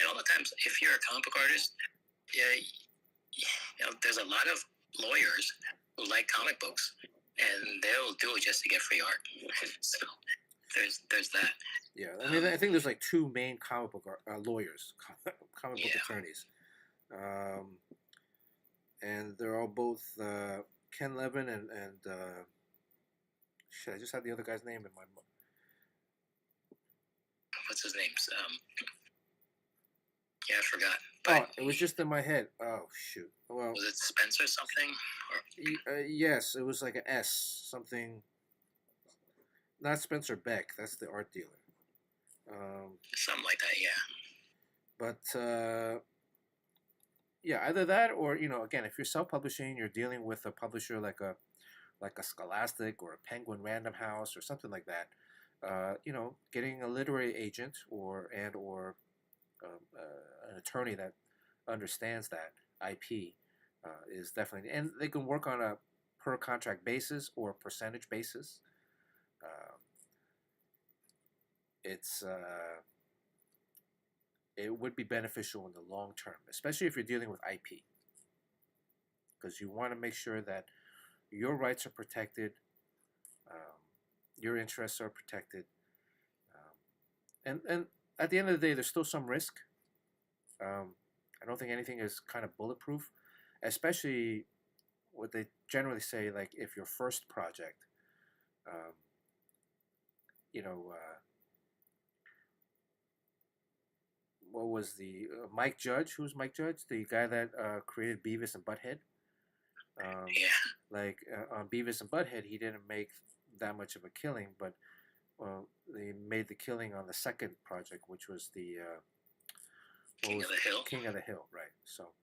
a lot of times, if you're a comic book artist, yeah, there's a lot of lawyers who like comic books, and they'll do it just to get free art. So there's that. Yeah, I mean, I think there's like two main comic book lawyers, comic book attorneys, and they're all both Ken Levin and shit. I just had the other guy's name in my. What's his name? Yeah, I forgot. But it was just in my head. Oh shoot! Well, was it Spencer something? Yes, it was like an S something. Not Spencer Beck. That's the art dealer. Something like that, yeah. But yeah, either that or again, if you're self-publishing, you're dealing with a publisher like a Scholastic or a Penguin Random House or something like that. Getting a literary agent or an attorney that understands that IP is definitely, and they can work on a per contract basis or percentage basis. It would be beneficial in the long term, especially if you're dealing with IP, because you want to make sure that your rights are protected, your interests are protected, and at the end of the day, there's still some risk. I don't think anything is kind of bulletproof, especially what they generally say, like if your first project, what was the Mike Judge? Who's Mike Judge? The guy that created Beavis and Butthead. Yeah. Like on Beavis and Butthead, he didn't make that much of a killing, but they made the killing on the second project, which was the King of the Hill. King of the Hill, right? So,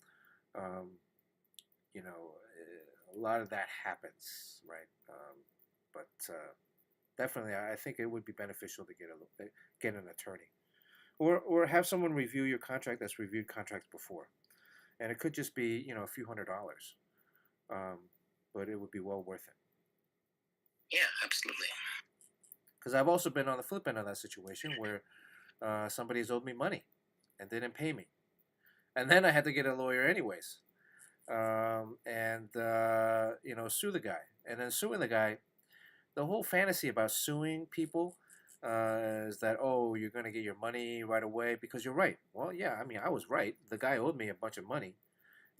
a lot of that happens, right? But definitely, I think it would be beneficial to get an attorney, or have someone review your contract that's reviewed contracts before, and it could just be a few $100, but it would be well worth it. Yeah, absolutely. Because I've also been on the flip end of that situation where somebody's owed me money and didn't pay me, and then I had to get a lawyer anyways, and sue the guy. And then suing the guy, the whole fantasy about suing people is that, oh, you're going to get your money right away because you're right. Well, yeah, I mean, I was right. The guy owed me a bunch of money,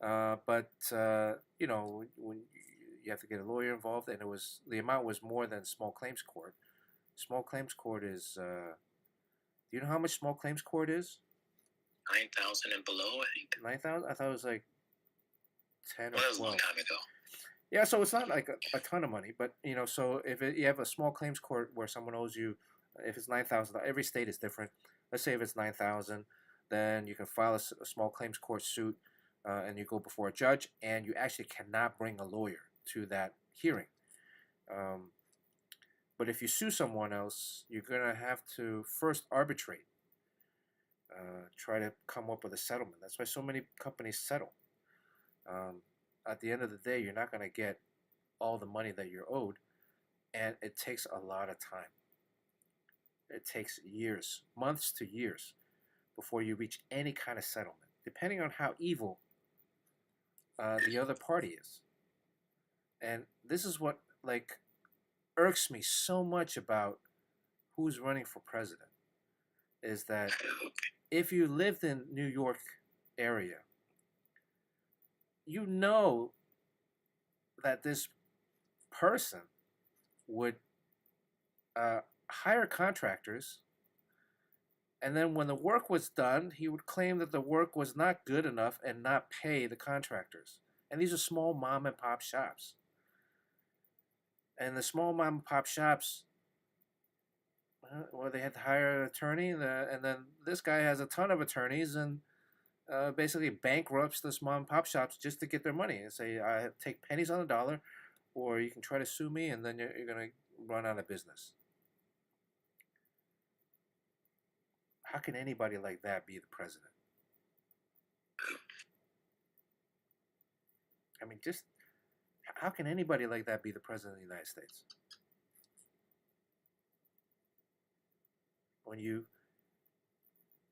but when you have to get a lawyer involved, and the amount was more than small claims court. Small claims court is, do you know how much small claims court is? 9,000 and below, I think. 9,000? I thought it was like 10 or 12. Well, that was a long time ago. Yeah, so it's not like a ton of money, but so if you have a small claims court where someone owes you, if it's 9,000, every state is different. Let's say if it's 9,000, then you can file a small claims court suit, and you go before a judge, and you actually cannot bring a lawyer to that hearing. But if you sue someone else, you're gonna have to first arbitrate, try to come up with a settlement. That's why so many companies settle. At the end of the day, you're not going to get all the money that you're owed, and it takes a lot of time. It takes years, months to years, before you reach any kind of settlement, depending on how evil the other party is. And this is what irks me so much about who's running for president, is that if you lived in New York area, you know that this person would hire contractors, and then when the work was done, he would claim that the work was not good enough and not pay the contractors. And these are small mom and pop shops. And the small mom and pop shops, well, they had to hire an attorney, and then this guy has a ton of attorneys and basically bankrupts the mom and pop shops just to get their money and say, I take pennies on the dollar, or you can try to sue me, and then you're going to run out of business. How can anybody like that be the president? I mean, just how can anybody like that be the president of the United States? When you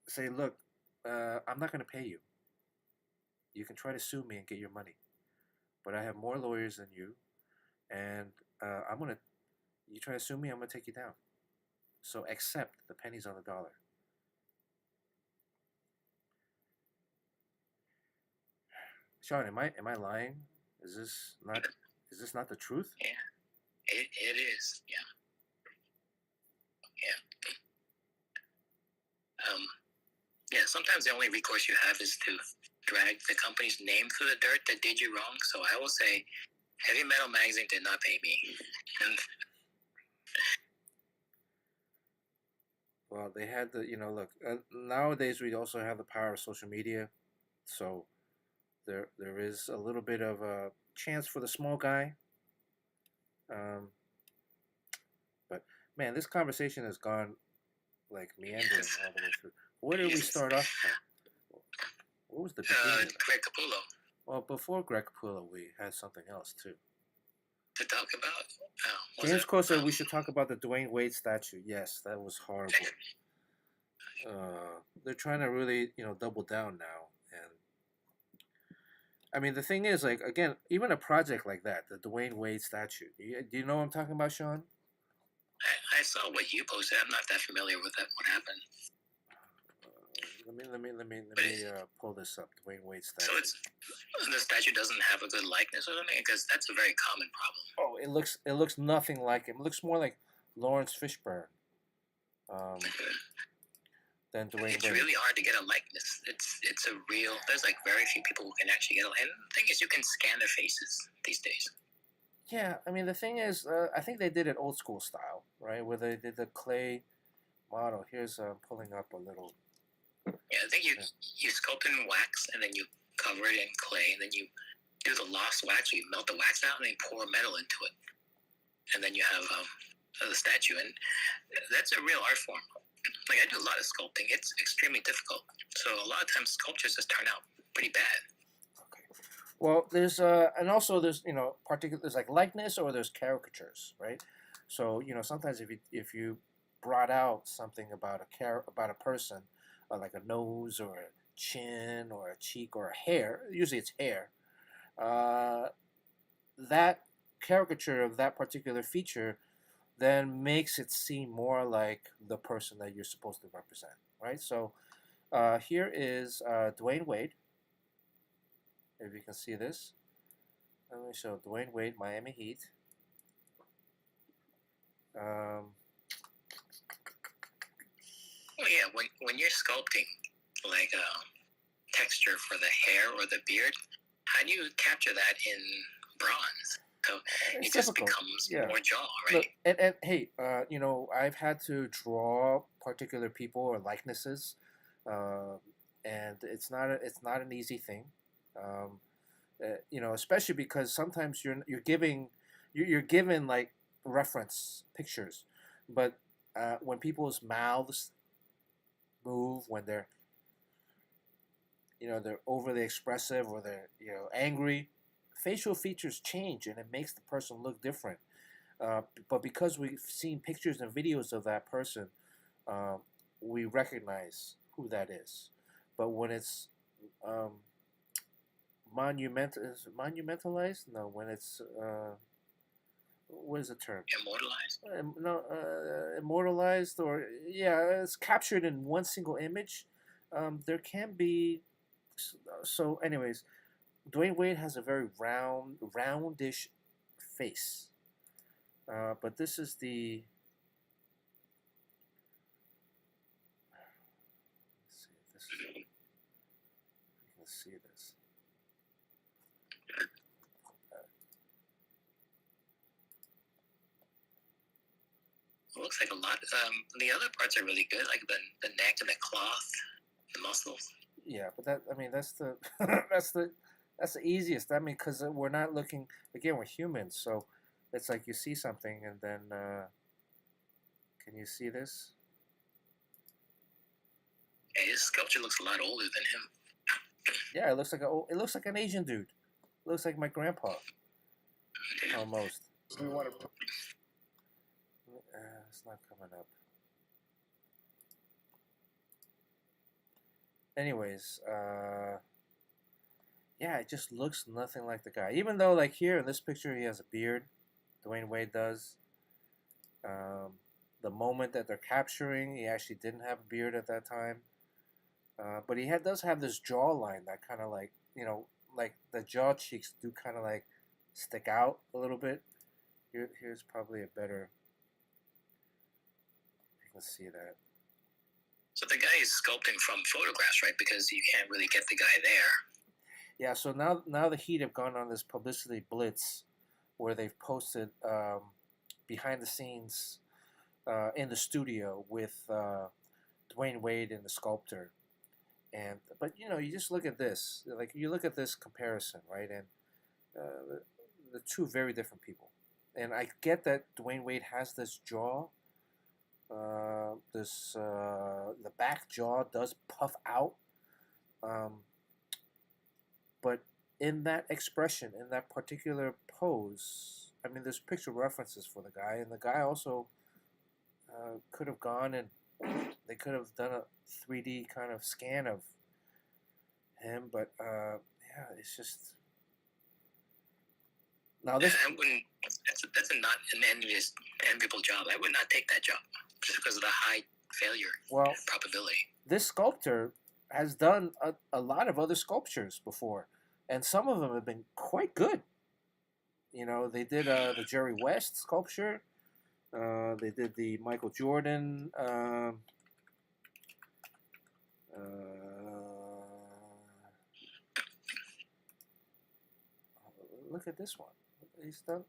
say, look, I'm not going to pay you. You can try to sue me and get your money, but I have more lawyers than you, and you try to sue me, I'm going to take you down. So accept the pennies on the dollar. Sean, am I lying? Is this not the truth? Yeah, it is. Yeah. Yeah, sometimes the only recourse you have is to drag the company's name through the dirt that did you wrong. So I will say, Heavy Metal Magazine did not pay me. And well, they had the, look, nowadays we also have the power of social media, so there is a little bit of a chance for the small guy. But man, this conversation has gone like meandering all the way through. Where did we start off from? What was the beginning? Greg Capullo. Well, before Greg Capullo, we had something else too. To talk about? James Crow said we should talk about the Dwayne Wade statue. Yes, that was horrible. They're trying to really, double down now. And I mean, the thing is, like, again, even a project like that, the Dwayne Wade statue. Do you know what I'm talking about, Sean? I saw what you posted. I'm not that familiar with that. What happened? Let me pull this up. Dwayne Wade statue. So the statue doesn't have a good likeness or something, because that's a very common problem. Oh, it looks nothing like him. It looks more like Lawrence Fishburne. Than Dwayne Wade. It's really hard to get a likeness. It's a real. There's like very few people who can actually get a. And the thing is, you can scan their faces these days. Yeah, I mean, the thing is, I think they did it old school style, right? Where they did the clay model. Here's pulling up a little. Yeah, I think you sculpt in wax, and then you cover it in clay, and then you do the lost wax. You melt the wax out, and then you pour metal into it, and then you have the statue. And that's a real art form. Like, I do a lot of sculpting. It's extremely difficult. So a lot of times sculptures just turn out pretty bad. Okay. Well, there's and also there's there's like likeness or there's caricatures, right? So sometimes if you brought out something about a person, like a nose or a chin or a cheek or a hair, usually it's hair, that caricature of that particular feature then makes it seem more like the person that you're supposed to represent, right? So here is Dwayne Wade. If you can see this. Let me show Dwayne Wade, Miami Heat. Well, yeah, when you're sculpting like texture for the hair or the beard, how do you capture that in bronze? So it just becomes more jaw, right? Look, and hey, I've had to draw particular people or likenesses, and it's not an easy thing, especially because sometimes you're given like reference pictures, but when people's mouths move, when they're overly expressive or they're angry, facial features change and it makes the person look different. But because we've seen pictures and videos of that person, we recognize who that is. But when it's monumentalized? No, when it's what is the term? Immortalized? Immortalized, or it's captured in one single image. There can be. So, anyways, Dwayne Wade has a very roundish face. But this is the. Let's see if this is. You can see this. It looks like a lot. The other parts are really good, like the neck and the cloth, the muscles. Yeah, but that, I mean, that's the that's the easiest. I mean, because we're not looking, again, we're humans, so it's like you see something and then can you see this? Yeah, his sculpture looks a lot older than him. Yeah, it looks like an Asian dude. It looks like my grandpa, almost. We want to. It's not coming up. Anyways, yeah, it just looks nothing like the guy. Even though, like here in this picture, he has a beard. Dwayne Wade does. The moment that they're capturing, he actually didn't have a beard at that time. But he does have this jawline that kind of like, like the jaw cheeks do kind of like stick out a little bit. Here's probably a better. You can see that. So the guy is sculpting from photographs, right? Because you can't really get the guy there. Yeah. So now the Heat have gone on this publicity blitz, where they've posted behind the scenes in the studio with Dwayne Wade and the sculptor. But you just look at this, like you look at this comparison, right? And the two very different people. And I get that Dwayne Wade has this jaw, the back jaw does puff out, but in that expression, in that particular pose, I mean, there's picture references for the guy, and the guy also could have gone and they could have done a 3D kind of scan of him, but yeah, it's just now this. I wouldn't. That's not an enviable job. I would not take that job just because of the high failure probability. This sculptor has done a lot of other sculptures before, and some of them have been quite good. They did the Jerry West sculpture. They did the Michael Jordan. Look at this one. He's done.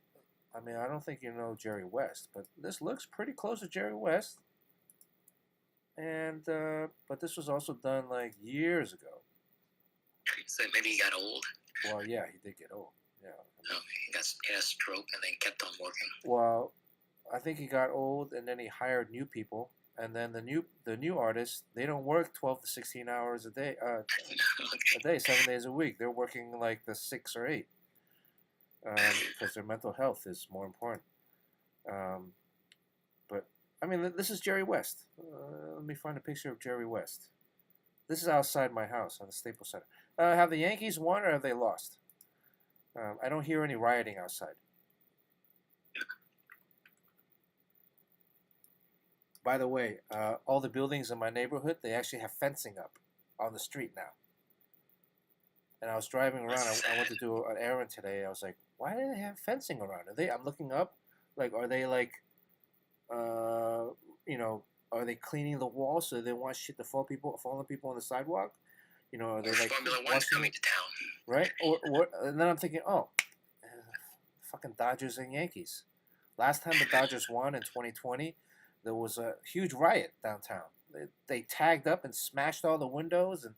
I mean, I don't think you know Jerry West, but this looks pretty close to Jerry West. And but this was also done like years ago. So maybe he got old. Well, yeah, he did get old. Yeah. He had a stroke and then kept on working. Well, I think he got old, and then he hired new people, and then the new artists, they don't work 12 to 16 hours a day, a day, 7 days a week. They're working like the 6 or 8, because their mental health is more important. But I mean, this is Jerry West. Let me find a picture of Jerry West. This is outside my house on the Staples Center. Have the Yankees won or have they lost? I don't hear any rioting outside. By the way, all the buildings in my neighborhood, they actually have fencing up on the street now. And I was driving around. I went to do an errand today. I was like, why do they have fencing around? I'm looking up, like, are they like, are they cleaning the walls so they want shit to fall on people on the sidewalk? Are they like Formula One's coming to town, right? And then I'm thinking, fucking Dodgers and Yankees. Last time the Dodgers won in 2020, there was a huge riot downtown. They tagged up and smashed all the windows, and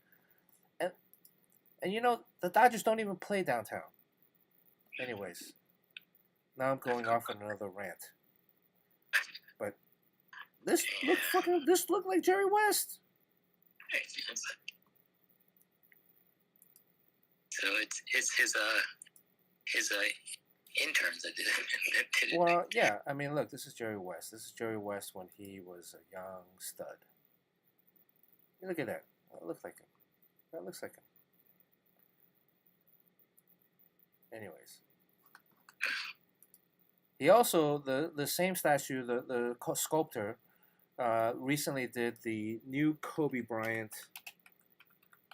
the Dodgers don't even play downtown. Anyways, now I'm going off on another rant. But this looked like Jerry West. So it's his interns that did it. Well, yeah. I mean, look, this is Jerry West. This is Jerry West when he was a young stud. Look at that. That looks like him. That looks like him. Anyways. He also, the same statue, the sculptor, recently did the new Kobe Bryant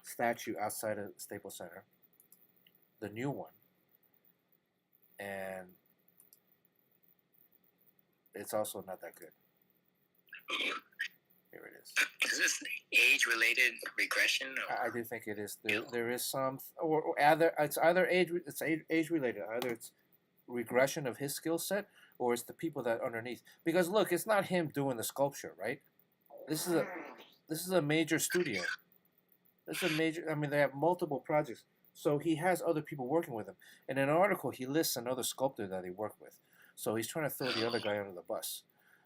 statue outside of Staples Center. The new one. And it's also not that good. Here it is. Is this age-related regression? I do think it is. There is some, or either it's age related. Either it's regression of his skill set, or it's the people that underneath. Because look, it's not him doing the sculpture, right? This is a major studio. This is a major. I mean, they have multiple projects, so he has other people working with him. In an article, he lists another sculptor that he worked with. So he's trying to throw the other guy under the bus.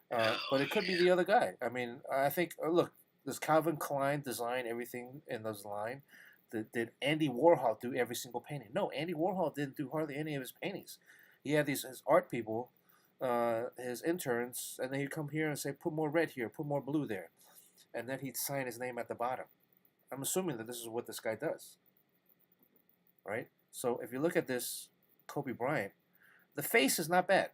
But it could be the other guy. I mean, I think. Look, does Calvin Klein design everything in those line? Did Andy Warhol do every single painting? No, Andy Warhol didn't do hardly any of his paintings. He had his art people, his interns, and then he'd come here and say, put more red here, put more blue there. And then he'd sign his name at the bottom. I'm assuming that this is what this guy does. Right? So if you look at this Kobe Bryant, the face is not bad.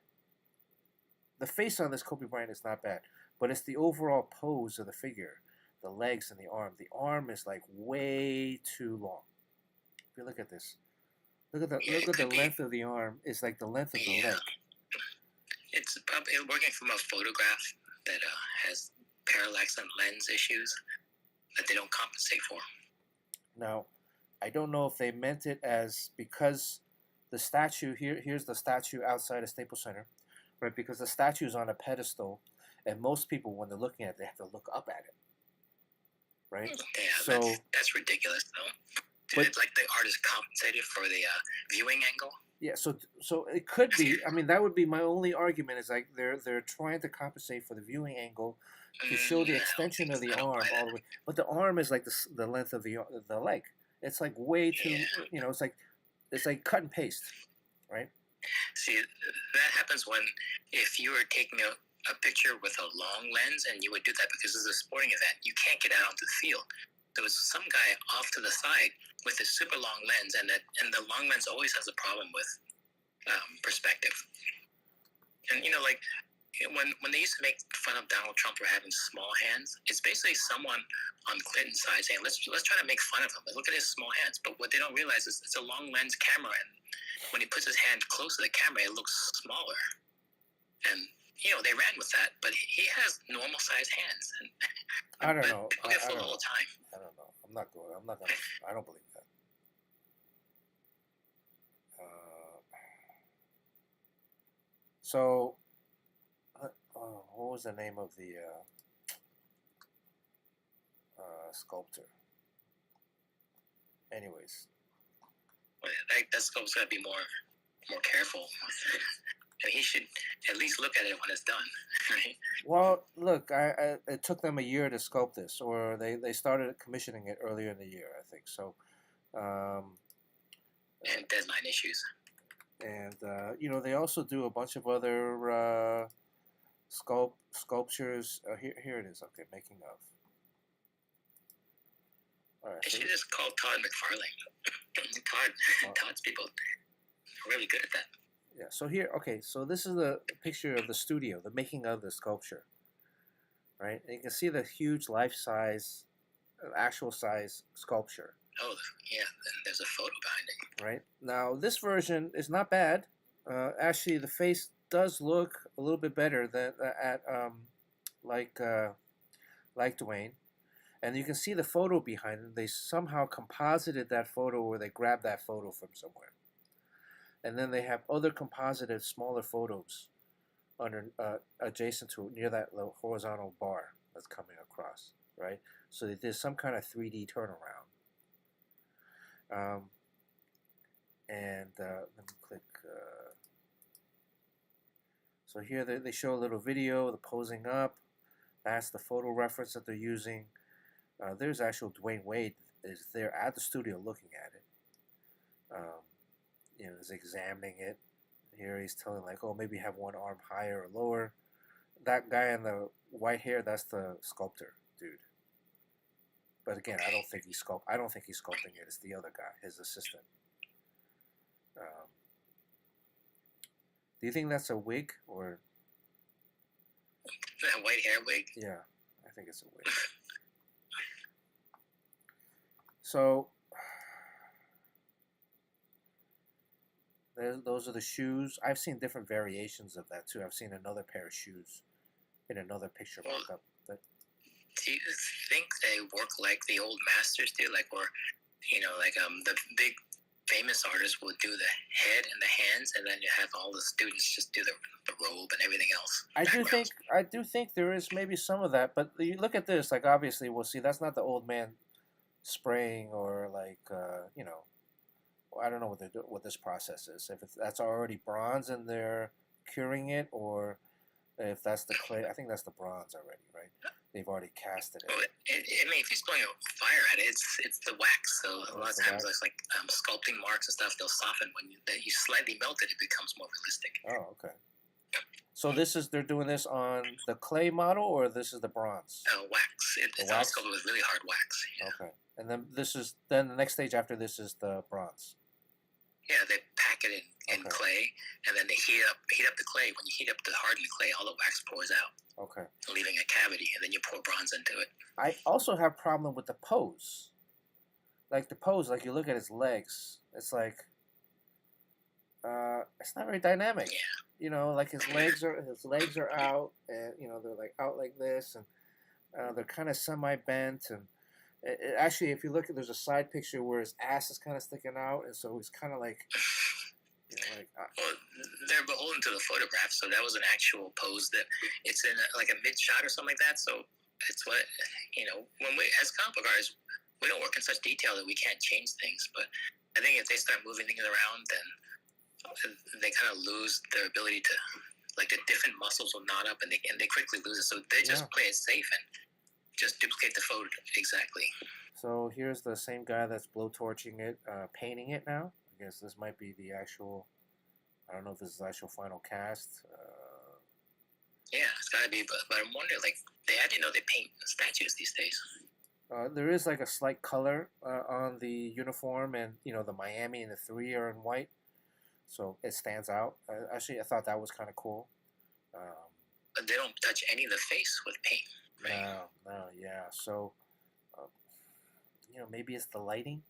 The face on this Kobe Bryant is not bad. But it's the overall pose of the figure, the legs and the arm. The arm is like way too long. If you look at this, look at the length of the arm. It's like the length of the leg. It's probably working from a photograph that has parallax and lens issues that they don't compensate for. Now, I don't know if they meant it as because the statue here's the statue outside of Staples Center, right? Because the statue is on a pedestal, and most people, when they're looking at it, they have to look up at it, right? Yeah, so that's ridiculous, though. But like the artist compensated for the viewing angle. Yeah, so it could be. I mean, that would be my only argument. Is like they're trying to compensate for the viewing angle to show the extension of the arm all the way, but the arm is like the length of the leg. It's like way too. You know, it's like cut and paste, right? See, that happens when if you were taking a picture with a long lens, and you would do that because it's a sporting event, you can't get out onto the field. There was some guy off to the side with a super long lens, and the long lens always has a problem with perspective. And you know, like when they used to make fun of Donald Trump for having small hands, it's basically someone on Clinton's side saying, let's try to make fun of him. Look at his small hands. But what they don't realize is it's a long lens camera, and when he puts his hand close to the camera, it looks smaller. And you know, they ran with that, but he has normal sized hands. And I don't know. People get fooled all the time. I don't know. I'm not gonna. I don't believe that. So, what was the name of the sculptor? Anyways, that sculptor's got to be more careful. And he should at least look at it when it's done, right? Well, look, it took them a year to sculpt this, or they started commissioning it earlier in the year, I think. So, and deadline issues. And you know, they also do a bunch of other sculptures. Here it is. Okay, making of. All right. They should just call Todd McFarlane. Todd's people are really good at that. Yeah, so here, okay, so this is the picture of the studio, the making of the sculpture, right? And you can see the huge life-size, actual size sculpture. Oh, yeah, there's a photo behind it. Right? Now, this version is not bad. Actually, the face does look a little bit better than like Dwayne. And you can see the photo behind it. They somehow composited that photo, or they grabbed that photo from somewhere. And then they have other composited smaller photos under adjacent to near that horizontal bar that's coming across, right? So they did some kind of 3D turnaround. And let me click. So here they show a little video, the posing up. That's the photo reference that they're using. There's actual Dwayne Wade is there at the studio looking at it. You know, is examining it. Here he's telling like, oh, maybe have one arm higher or lower. That guy in the white hair, that's the sculptor dude. But again, I don't think he's sculpting it. It's the other guy, his assistant. Do you think that's a wig or? A white hair wig. Yeah, I think it's a wig. So. Those are the shoes. I've seen different variations of that too. I've seen another pair of shoes in another picture Well, markup. That do you think they work like the old masters do? Like, or like the big famous artists will do the head and the hands, and then you have all the students just do the robe and everything else. I do think there is maybe some of that, but you look at this. Like obviously, we'll see that's not the old man spraying or like I don't know what this process is. If that's already bronze and they're curing it, or if that's the clay. I think that's the bronze already, right? They've already casted it. Well, I mean, if he's throwing a fire at it, it's the wax. So a lot of times, it's like sculpting marks and stuff. They'll soften when you slightly melt it. It becomes more realistic. Oh, okay. So they're doing this on the clay model, or this is the bronze? Wax. It's all sculpted with really hard wax. Yeah. Okay, and then the next stage after this is the bronze. Yeah, they pack it in clay, and then they heat up the clay. When you heat up the hardened clay, all the wax pours out. Okay. Leaving a cavity, and then you pour bronze into it. I also have problem with the pose. Like the pose, like you look at his legs, it's like it's not very dynamic. Yeah. Like his legs are out, and they're like out like this, and they're kind of semi bent, and actually, if you look at, there's a side picture where his ass is kind of sticking out, and so he's kind of like. Well, they're beholden to the photograph, so that was an actual pose that it's in like a mid shot or something like that. So it's what when we as comic book artists, we don't work in such detail that we can't change things. But I think if they start moving things around, then they kind of lose their ability to, like, the different muscles will knot up, and they quickly lose it. So they just play it safe and just duplicate the photo exactly. So here's the same guy that's blowtorching it, painting it now. I guess this might be the actual. I don't know if this is the actual final cast. Yeah, it's gotta be. But I'm wondering, like, I didn't know they paint statues these days. There is like a slight color on the uniform, and the Miami and the 3 are in white, so it stands out. Actually, I thought that was kind of cool. But they don't touch any of the face with paint, right? No, yeah. So, maybe it's the lighting.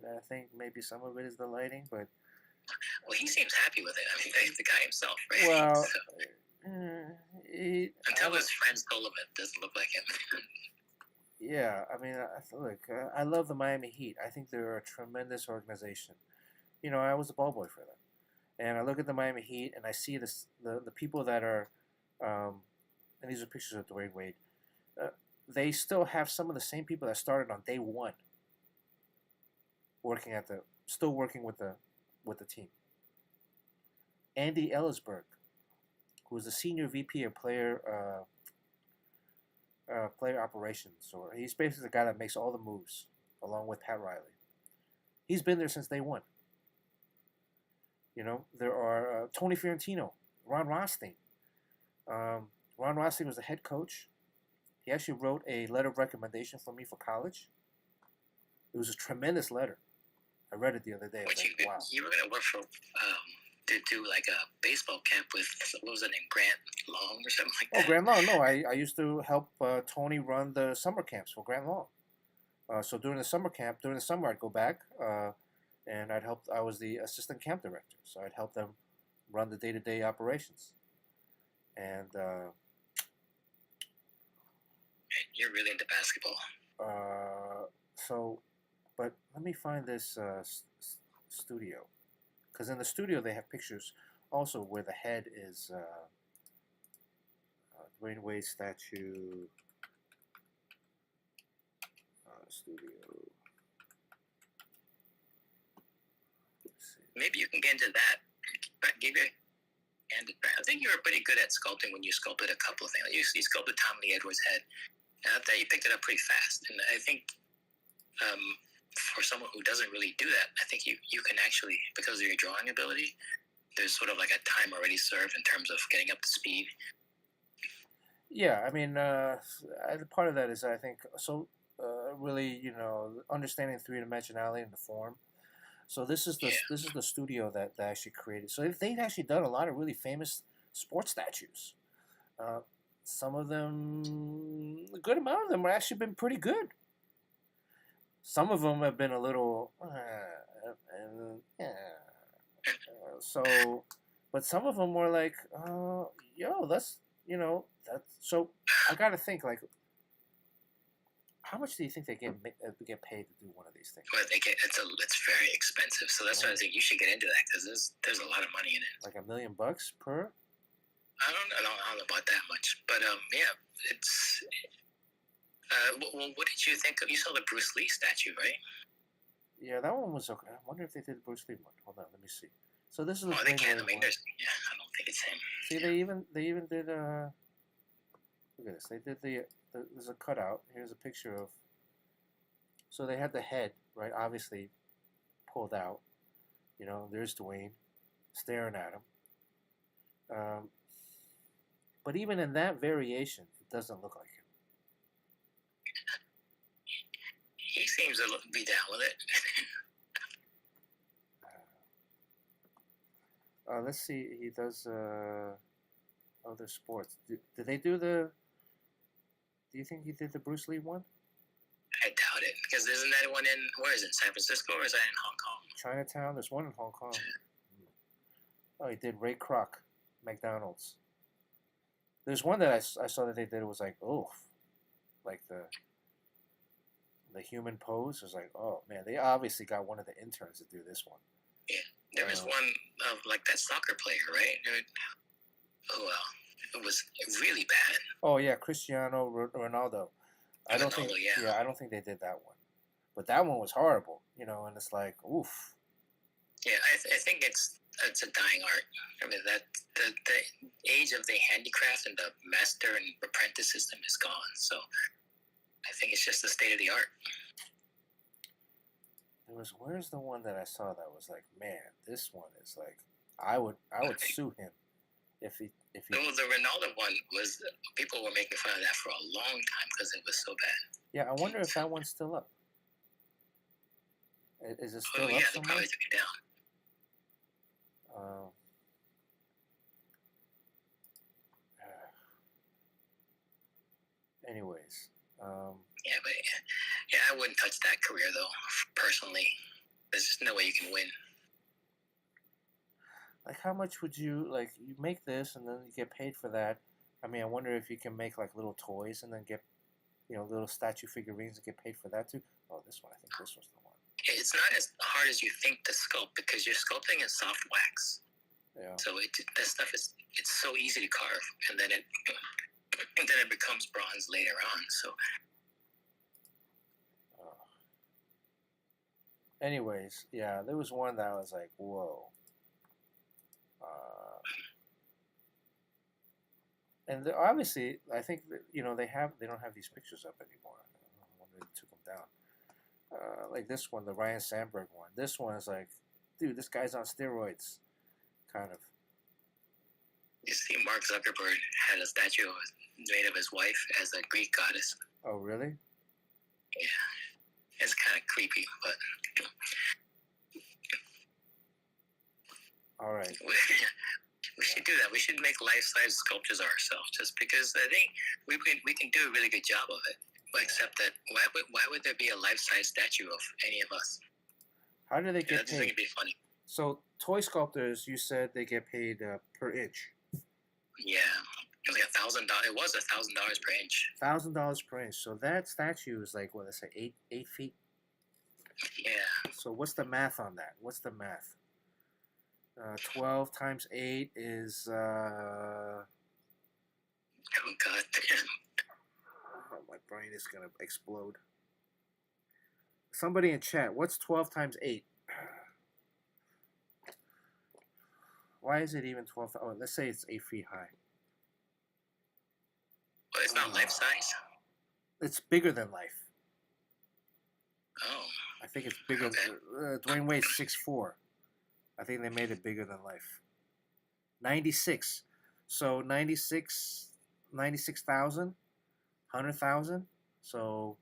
I think maybe some of it is the lighting, but. Well, he seems happy with it. I mean, the guy himself, right? Well, until his friends told him it doesn't look like him. Yeah, I mean, look, I love the Miami Heat. I think they're a tremendous organization. I was a ball boy for them, and I look at the Miami Heat and I see the people that are, and these are pictures of Dwayne Wade. They still have some of the same people that started on day one. Still working with the team. Andy Ellisberg, who is the senior VP of player operations, or he's basically the guy that makes all the moves, along with Pat Riley. He's been there since day one. There are Tony Fiorentino, Ron Rothstein. Ron Rothstein was the head coach. He actually wrote a letter of recommendation for me for college. It was a tremendous letter. I read it the other day. I was like, wow. You were going to work for, to do like a baseball camp with, what was it name, Grant Long or something like that? Oh, Grant Long. No, I used to help Tony run the summer camps for Grant Long. So during the summer, I'd go back and I was the assistant camp director. So I'd help them run the day-to-day operations. And you're really into basketball. But let me find this studio, because in the studio they have pictures also where the head is Dwayne Wade statue studio. Maybe you can get into that. I think you were pretty good at sculpting when you sculpted a couple of things. You sculpted Tom Lee Edwards' head, and I thought you picked it up pretty fast. And I think for someone who doesn't really do that, I think you can actually, because of your drawing ability, there's sort of like a time already served in terms of getting up to speed. Yeah, I mean, part of that is, I think, really, understanding three-dimensionality in the form. So this is the studio that actually created. So they've actually done a lot of really famous sports statues. Some of them, a good amount of them, have actually been pretty good. Some of them have been a little, So, but some of them were like, yo, that's that's so. I got to think like, how much do you think they get paid to do one of these things? But it's very expensive. So that's why I think you should get into that because there's a lot of money in it. Like $1 million per? I don't know about that much, but yeah, it's. What did you think of? You saw the Bruce Lee statue, right? Yeah, that one was okay. I wonder if they did the Bruce Lee one. Hold on, let me see. So this is the they can't. I mean, I don't think it's him. See, they even did look at this. They did there's a cutout. Here's a picture of. So they had the head, right? Obviously, pulled out. There's Dwayne, staring at him. But even in that variation, it doesn't look like him. He seems to be down with it. Let's see. He does other sports. Did they do the? Do you think he did the Bruce Lee one? I doubt it because isn't that one in where is it? San Francisco or is that in Hong Kong? Chinatown. There's one in Hong Kong. Oh, he did Ray Kroc, McDonald's. There's one that I saw that they did. It was like, oh, like the human pose. It was like, oh man, they obviously got one of the interns to do this one. Yeah, there was one of like that soccer player, right? Oh well, it was really bad. Oh yeah, Cristiano Ronaldo. I don't think. Yeah, I don't think they did that one. But that one was horrible, and it's like, oof. Yeah, I think it's a dying art. I mean, that the age of the handicraft and the master and apprentice system is gone. So I think it's just the state of the art. Where's the one that I saw that was like, man, this one is like, I would sue him if he. No, the Ronaldo one was people were making fun of that for a long time because it was so bad. Yeah, I wonder if that one's still up. Is it still up? Yeah, they somewhere? probably took it down. Anyways. Yeah, but I wouldn't touch that career though. Personally, there's just no way you can win. Like, how much would you You make this and then you get paid for that. I mean, I wonder if you can make like little toys and then get, little statue figurines and get paid for that too. Oh, this one. I think this was the one. It's not as hard as you think to sculpt because you're sculpting in soft wax. Yeah. So that stuff it's so easy to carve, and then it becomes bronze later on. So. Anyways, yeah, there was one that I was like, whoa. And obviously, I think that, they don't have these pictures up anymore. I wonder if they took them down. Like this one, the Ryan Sandberg one. This one is like, dude, this guy's on steroids, kind of. You see, Mark Zuckerberg had a statue made of his wife as a Greek goddess. Oh, really? Yeah, it's kind of creepy, but. All right. We should do that. We should make life-size sculptures ourselves, just because I think we can do a really good job of it. Except that why would there be a life-size statue of any of us? How do they get paid? I think it'd be funny. So toy sculptors, you said they get paid per inch. Yeah, it was like $1,000. It was $1,000 per inch. $1,000 per inch. So that statue is like what? Let's say 8 feet. Yeah. So what's the math on that? What's the math? 12 times 8 is. Oh God. My brain is gonna explode. Somebody in chat, what's 12 times 8? Why is it even 12? Oh, let's say it's 8 feet high. Well, it's not life size? It's bigger than life. Oh. I think it's bigger. Okay. Dwayne Wade's 6'4". I think they made it bigger than life. 96. So 96,000? 100,000? So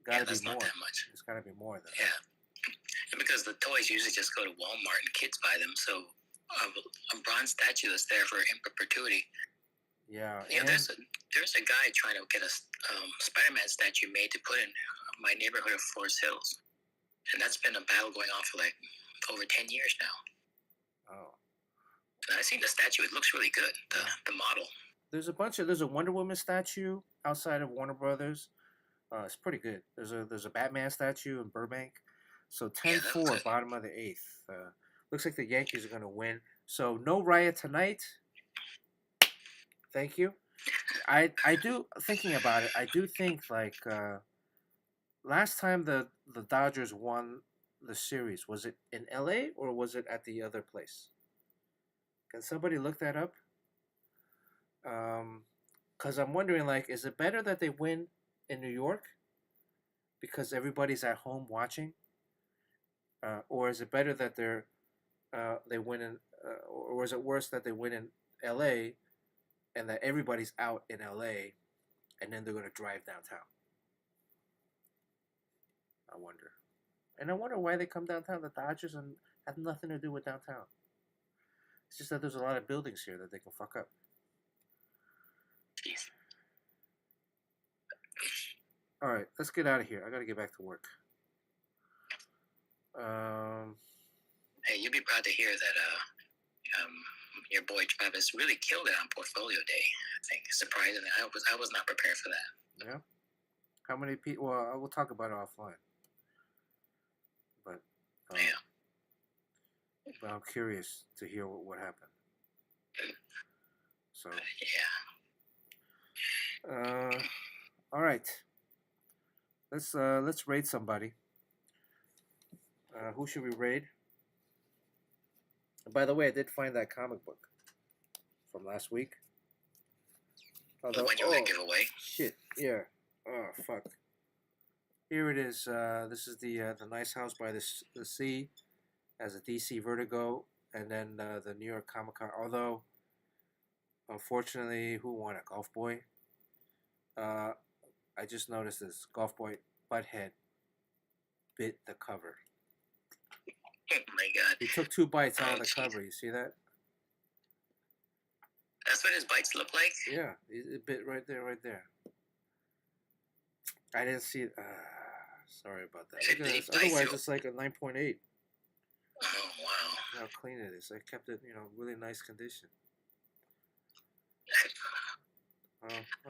gotta be more. Not that much. It's gotta be more than that. And because the toys usually just go to Walmart and kids buy them, so a bronze statue is there for in perpetuity. Yeah. You know, there's a guy trying to get a Spider-Man statue made to put in my neighborhood of Forest Hills, and that's been a battle going on for like over 10 years now. I seen the statue. It looks really good. The model. There's a Wonder Woman statue outside of Warner Brothers. It's pretty good. There's a Batman statue in Burbank. So Yeah, ten that looks four, good. bottom of the eighth. Looks like the Yankees are gonna win. So no riot tonight. Thank you. I do thinking about it. I do think like last time the Dodgers won the series, was it in L.A. or was it at the other place? Can somebody look that up? Because I'm wondering, like, is it better that they win in New York because everybody's at home watching, or is it better that they win in, or is it worse that they win in L.A. and that everybody's out in L.A. and then they're gonna drive downtown? I wonder, and I wonder why they come downtown. The Dodgers and have nothing to do with downtown. It's just that there's a lot of buildings here that they can fuck up. Jeez. All right, let's get out of here. I gotta get back to work. Hey, you'd be proud to hear that your boy Travis really killed it on Portfolio Day. I think surprisingly, I was not prepared for that. Yeah. How many people? Well, we'll talk about it offline. But Yeah. but I'm curious to hear what happened. So Yeah. all right. Let's raid somebody. Who should we raid? By the way, I did find that comic book from last week. The one you were gonna give away. Shit. Yeah. Oh fuck. Here it is. This is the Nice House by the Sea, as a DC Vertigo, and then the New York Comic Con. Although, unfortunately, who won it? Golf Boy. I just noticed this. Golf Boy Butthead bit the cover. Oh my god. He took 2 bites out of the cover. You see that? That's what his bites look like? Yeah, it bit right there. I didn't see it. Sorry about that. Look at this. Otherwise, it's like a 9.8. Oh, wow. How clean it is. I kept it, really nice condition. Oh,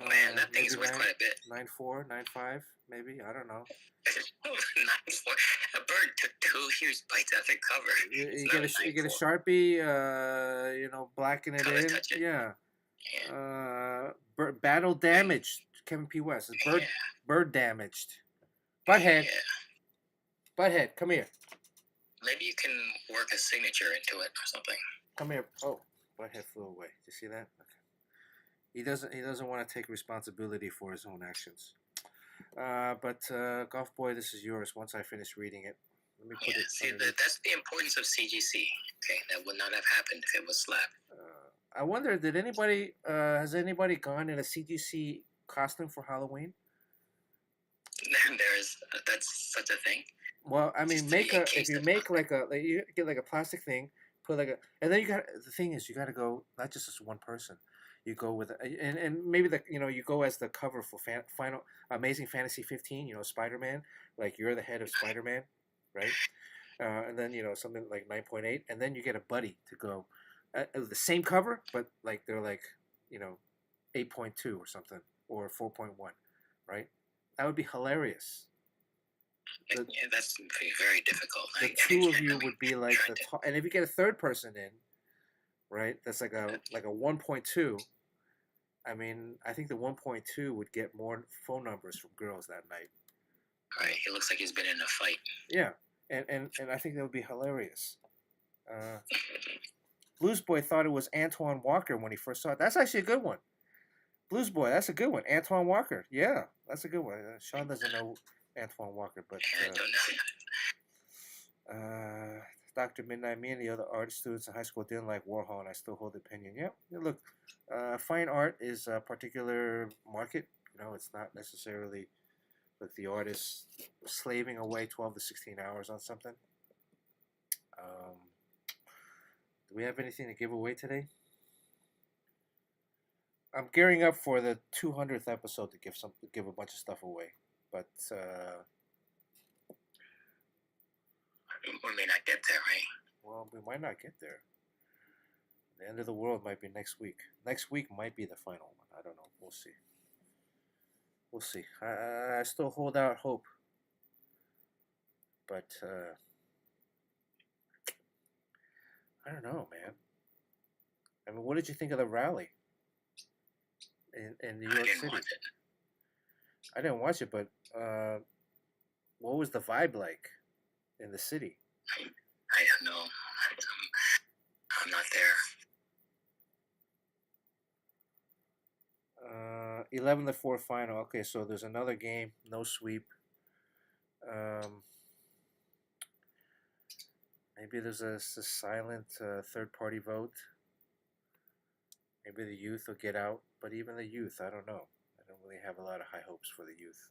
man, that thing is worth quite a bit. 9.4, 9.5, maybe. I don't know. 9.4. A bird took 2 huge bites out of the cover. You get a Sharpie, blacken it in. Touch it. Yeah. Battle damaged. Kevin P. West. It's bird damaged. Butthead. Yeah. Butthead, come here. Maybe you can work a signature into it or something. Come here. Oh, Butthead flew away. Did you see that? Okay. He doesn't want to take responsibility for his own actions. But Golf Boy, this is yours. Once I finish reading it, let me put it. See, that's the importance of CGC. Okay, that would not have happened if it was slapped. I wonder, has anybody gone in a CGC costume for Halloween? That's such a thing. Well, I mean, if you make you get like a plastic thing, put and then the thing is, you got to go not just as one person. You go with and maybe you go as the cover for Final Amazing Fantasy 15. Spider-Man, like you're the head of Spider-Man, right? And then something like 9.8, and then you get a buddy to go the same cover, but like they're like 8.2 or something or 4.1, right? That would be hilarious. That's very difficult. The two of you would be like and if you get a third person in, right? That's like a 1.2. I mean, I think the 1.2 would get more phone numbers from girls that night. Right. He looks like he's been in a fight. Yeah, and I think that would be hilarious. Blues Boy thought it was Antoine Walker when he first saw it. That's actually a good one. Blues Boy, that's a good one. Antoine Walker. Yeah, that's a good one. Sean doesn't know Antoine Walker, but I don't know. Dr. Midnight, me and the other art students in high school didn't like Warhol, and I still hold the opinion. Yeah, look, fine art is a particular market. It's not necessarily like the artist slaving away 12 to 16 hours on something. Do we have anything to give away today? I'm gearing up for the 200th episode to give a bunch of stuff away, but we may not get there, right? Well, we might not get there. The end of the world might be next week. Next week might be the final one. I don't know. We'll see. We'll see. I still hold out hope, but I don't know, man. I mean, what did you think of the rally in New York I didn't City? watch it. I didn't watch it, but what was the vibe like in the city? I don't know. I'm not there. 11-4 final. Okay, so there's another game, no sweep. Maybe there's a silent third-party vote. Maybe the youth will get out, but even the youth, I don't know. I don't really have a lot of high hopes for the youth.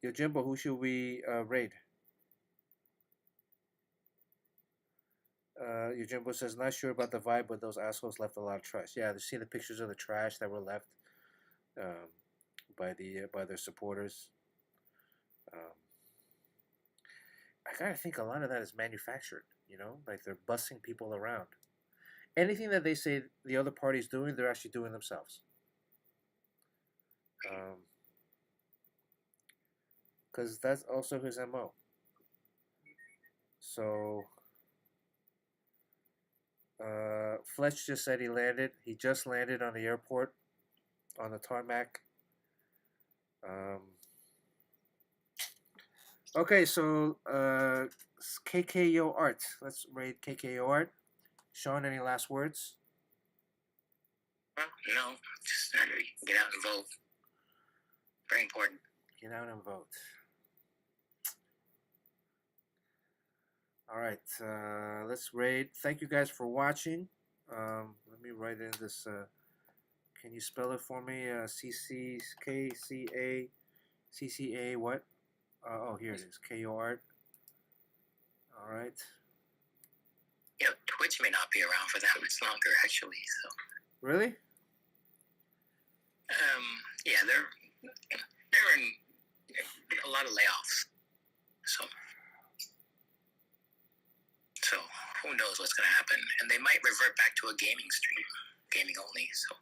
Yojimbo, who should we raid? Yojimbo says, not sure about the vibe, but those assholes left a lot of trash. Yeah, you see the pictures of the trash that were left by their supporters. I gotta think a lot of that is manufactured. You know, like they're bussing people around. Anything that they say the other party's doing, they're actually doing themselves. Because that's also his MO. So, Fletch just said he landed. He just landed on the airport, on the tarmac. Okay, so KKO Art. Let's raid KKO Art. Sean, any last words? No, just get out and vote. Very important. Get out and vote. All right, let's raid. Thank you guys for watching. Let me write in this. Can you spell it for me? CCA what? Oh, here it is. KO Art. All right. Yeah, Twitch may not be around for that much longer, actually. So. Really? Yeah, they're in a lot of layoffs. So who knows what's going to happen? And they might revert back to a gaming stream, gaming only. So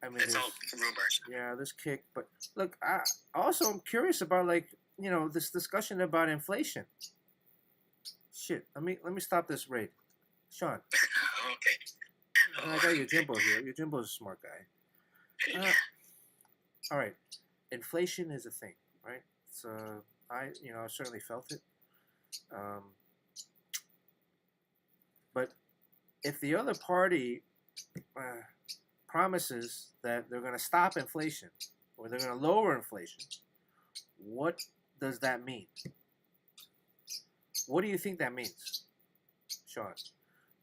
I mean, it's all rumors. Yeah, this kick. But look, I also am curious about this discussion about inflation. Shit, let me stop this raid, Sean. Okay. I got Yojimbo here. Yojimbo's a smart guy. All right, inflation is a thing, right? So I certainly felt it. But if the other party promises that they're going to stop inflation or they're going to lower inflation, what does that mean? What do you think that means, Sean?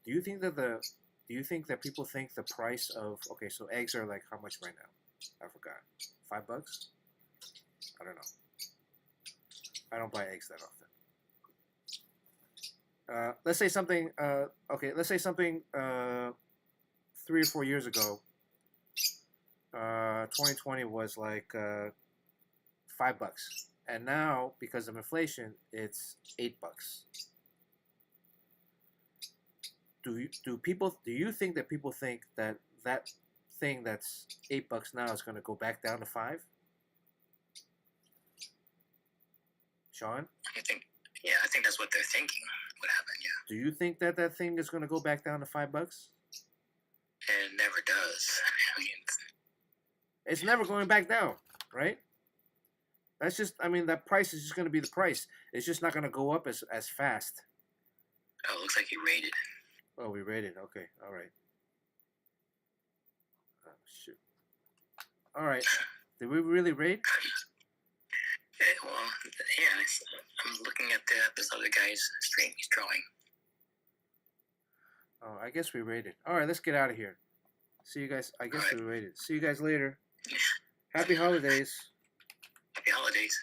Do you think that people think the price of so eggs are like how much right now? I forgot. $5? I don't know. I don't buy eggs that often. Let's say something. Let's say something. 3 or 4 years ago, 2020 was like $5, and now because of inflation, it's $8. Do you think that people think that thing that's $8 now is going to go back down to $5? Sean? I think that's what they're thinking would happen. Yeah. Do you think that thing is going to go back down to $5? It never does. I mean, it's never going back down, right? That's just. I mean, that price is just going to be the price. It's just not going to go up as fast. Oh, it looks like you rated. Oh, we rated. Okay, all right. Oh, shoot. All right. Did we really rate? Well, yeah. I'm looking at this other guy's stream. He's drawing. Oh, I guess we rated. All right, let's get out of here. See you guys. I guess we rated. See you guys later. Happy holidays. Happy holidays.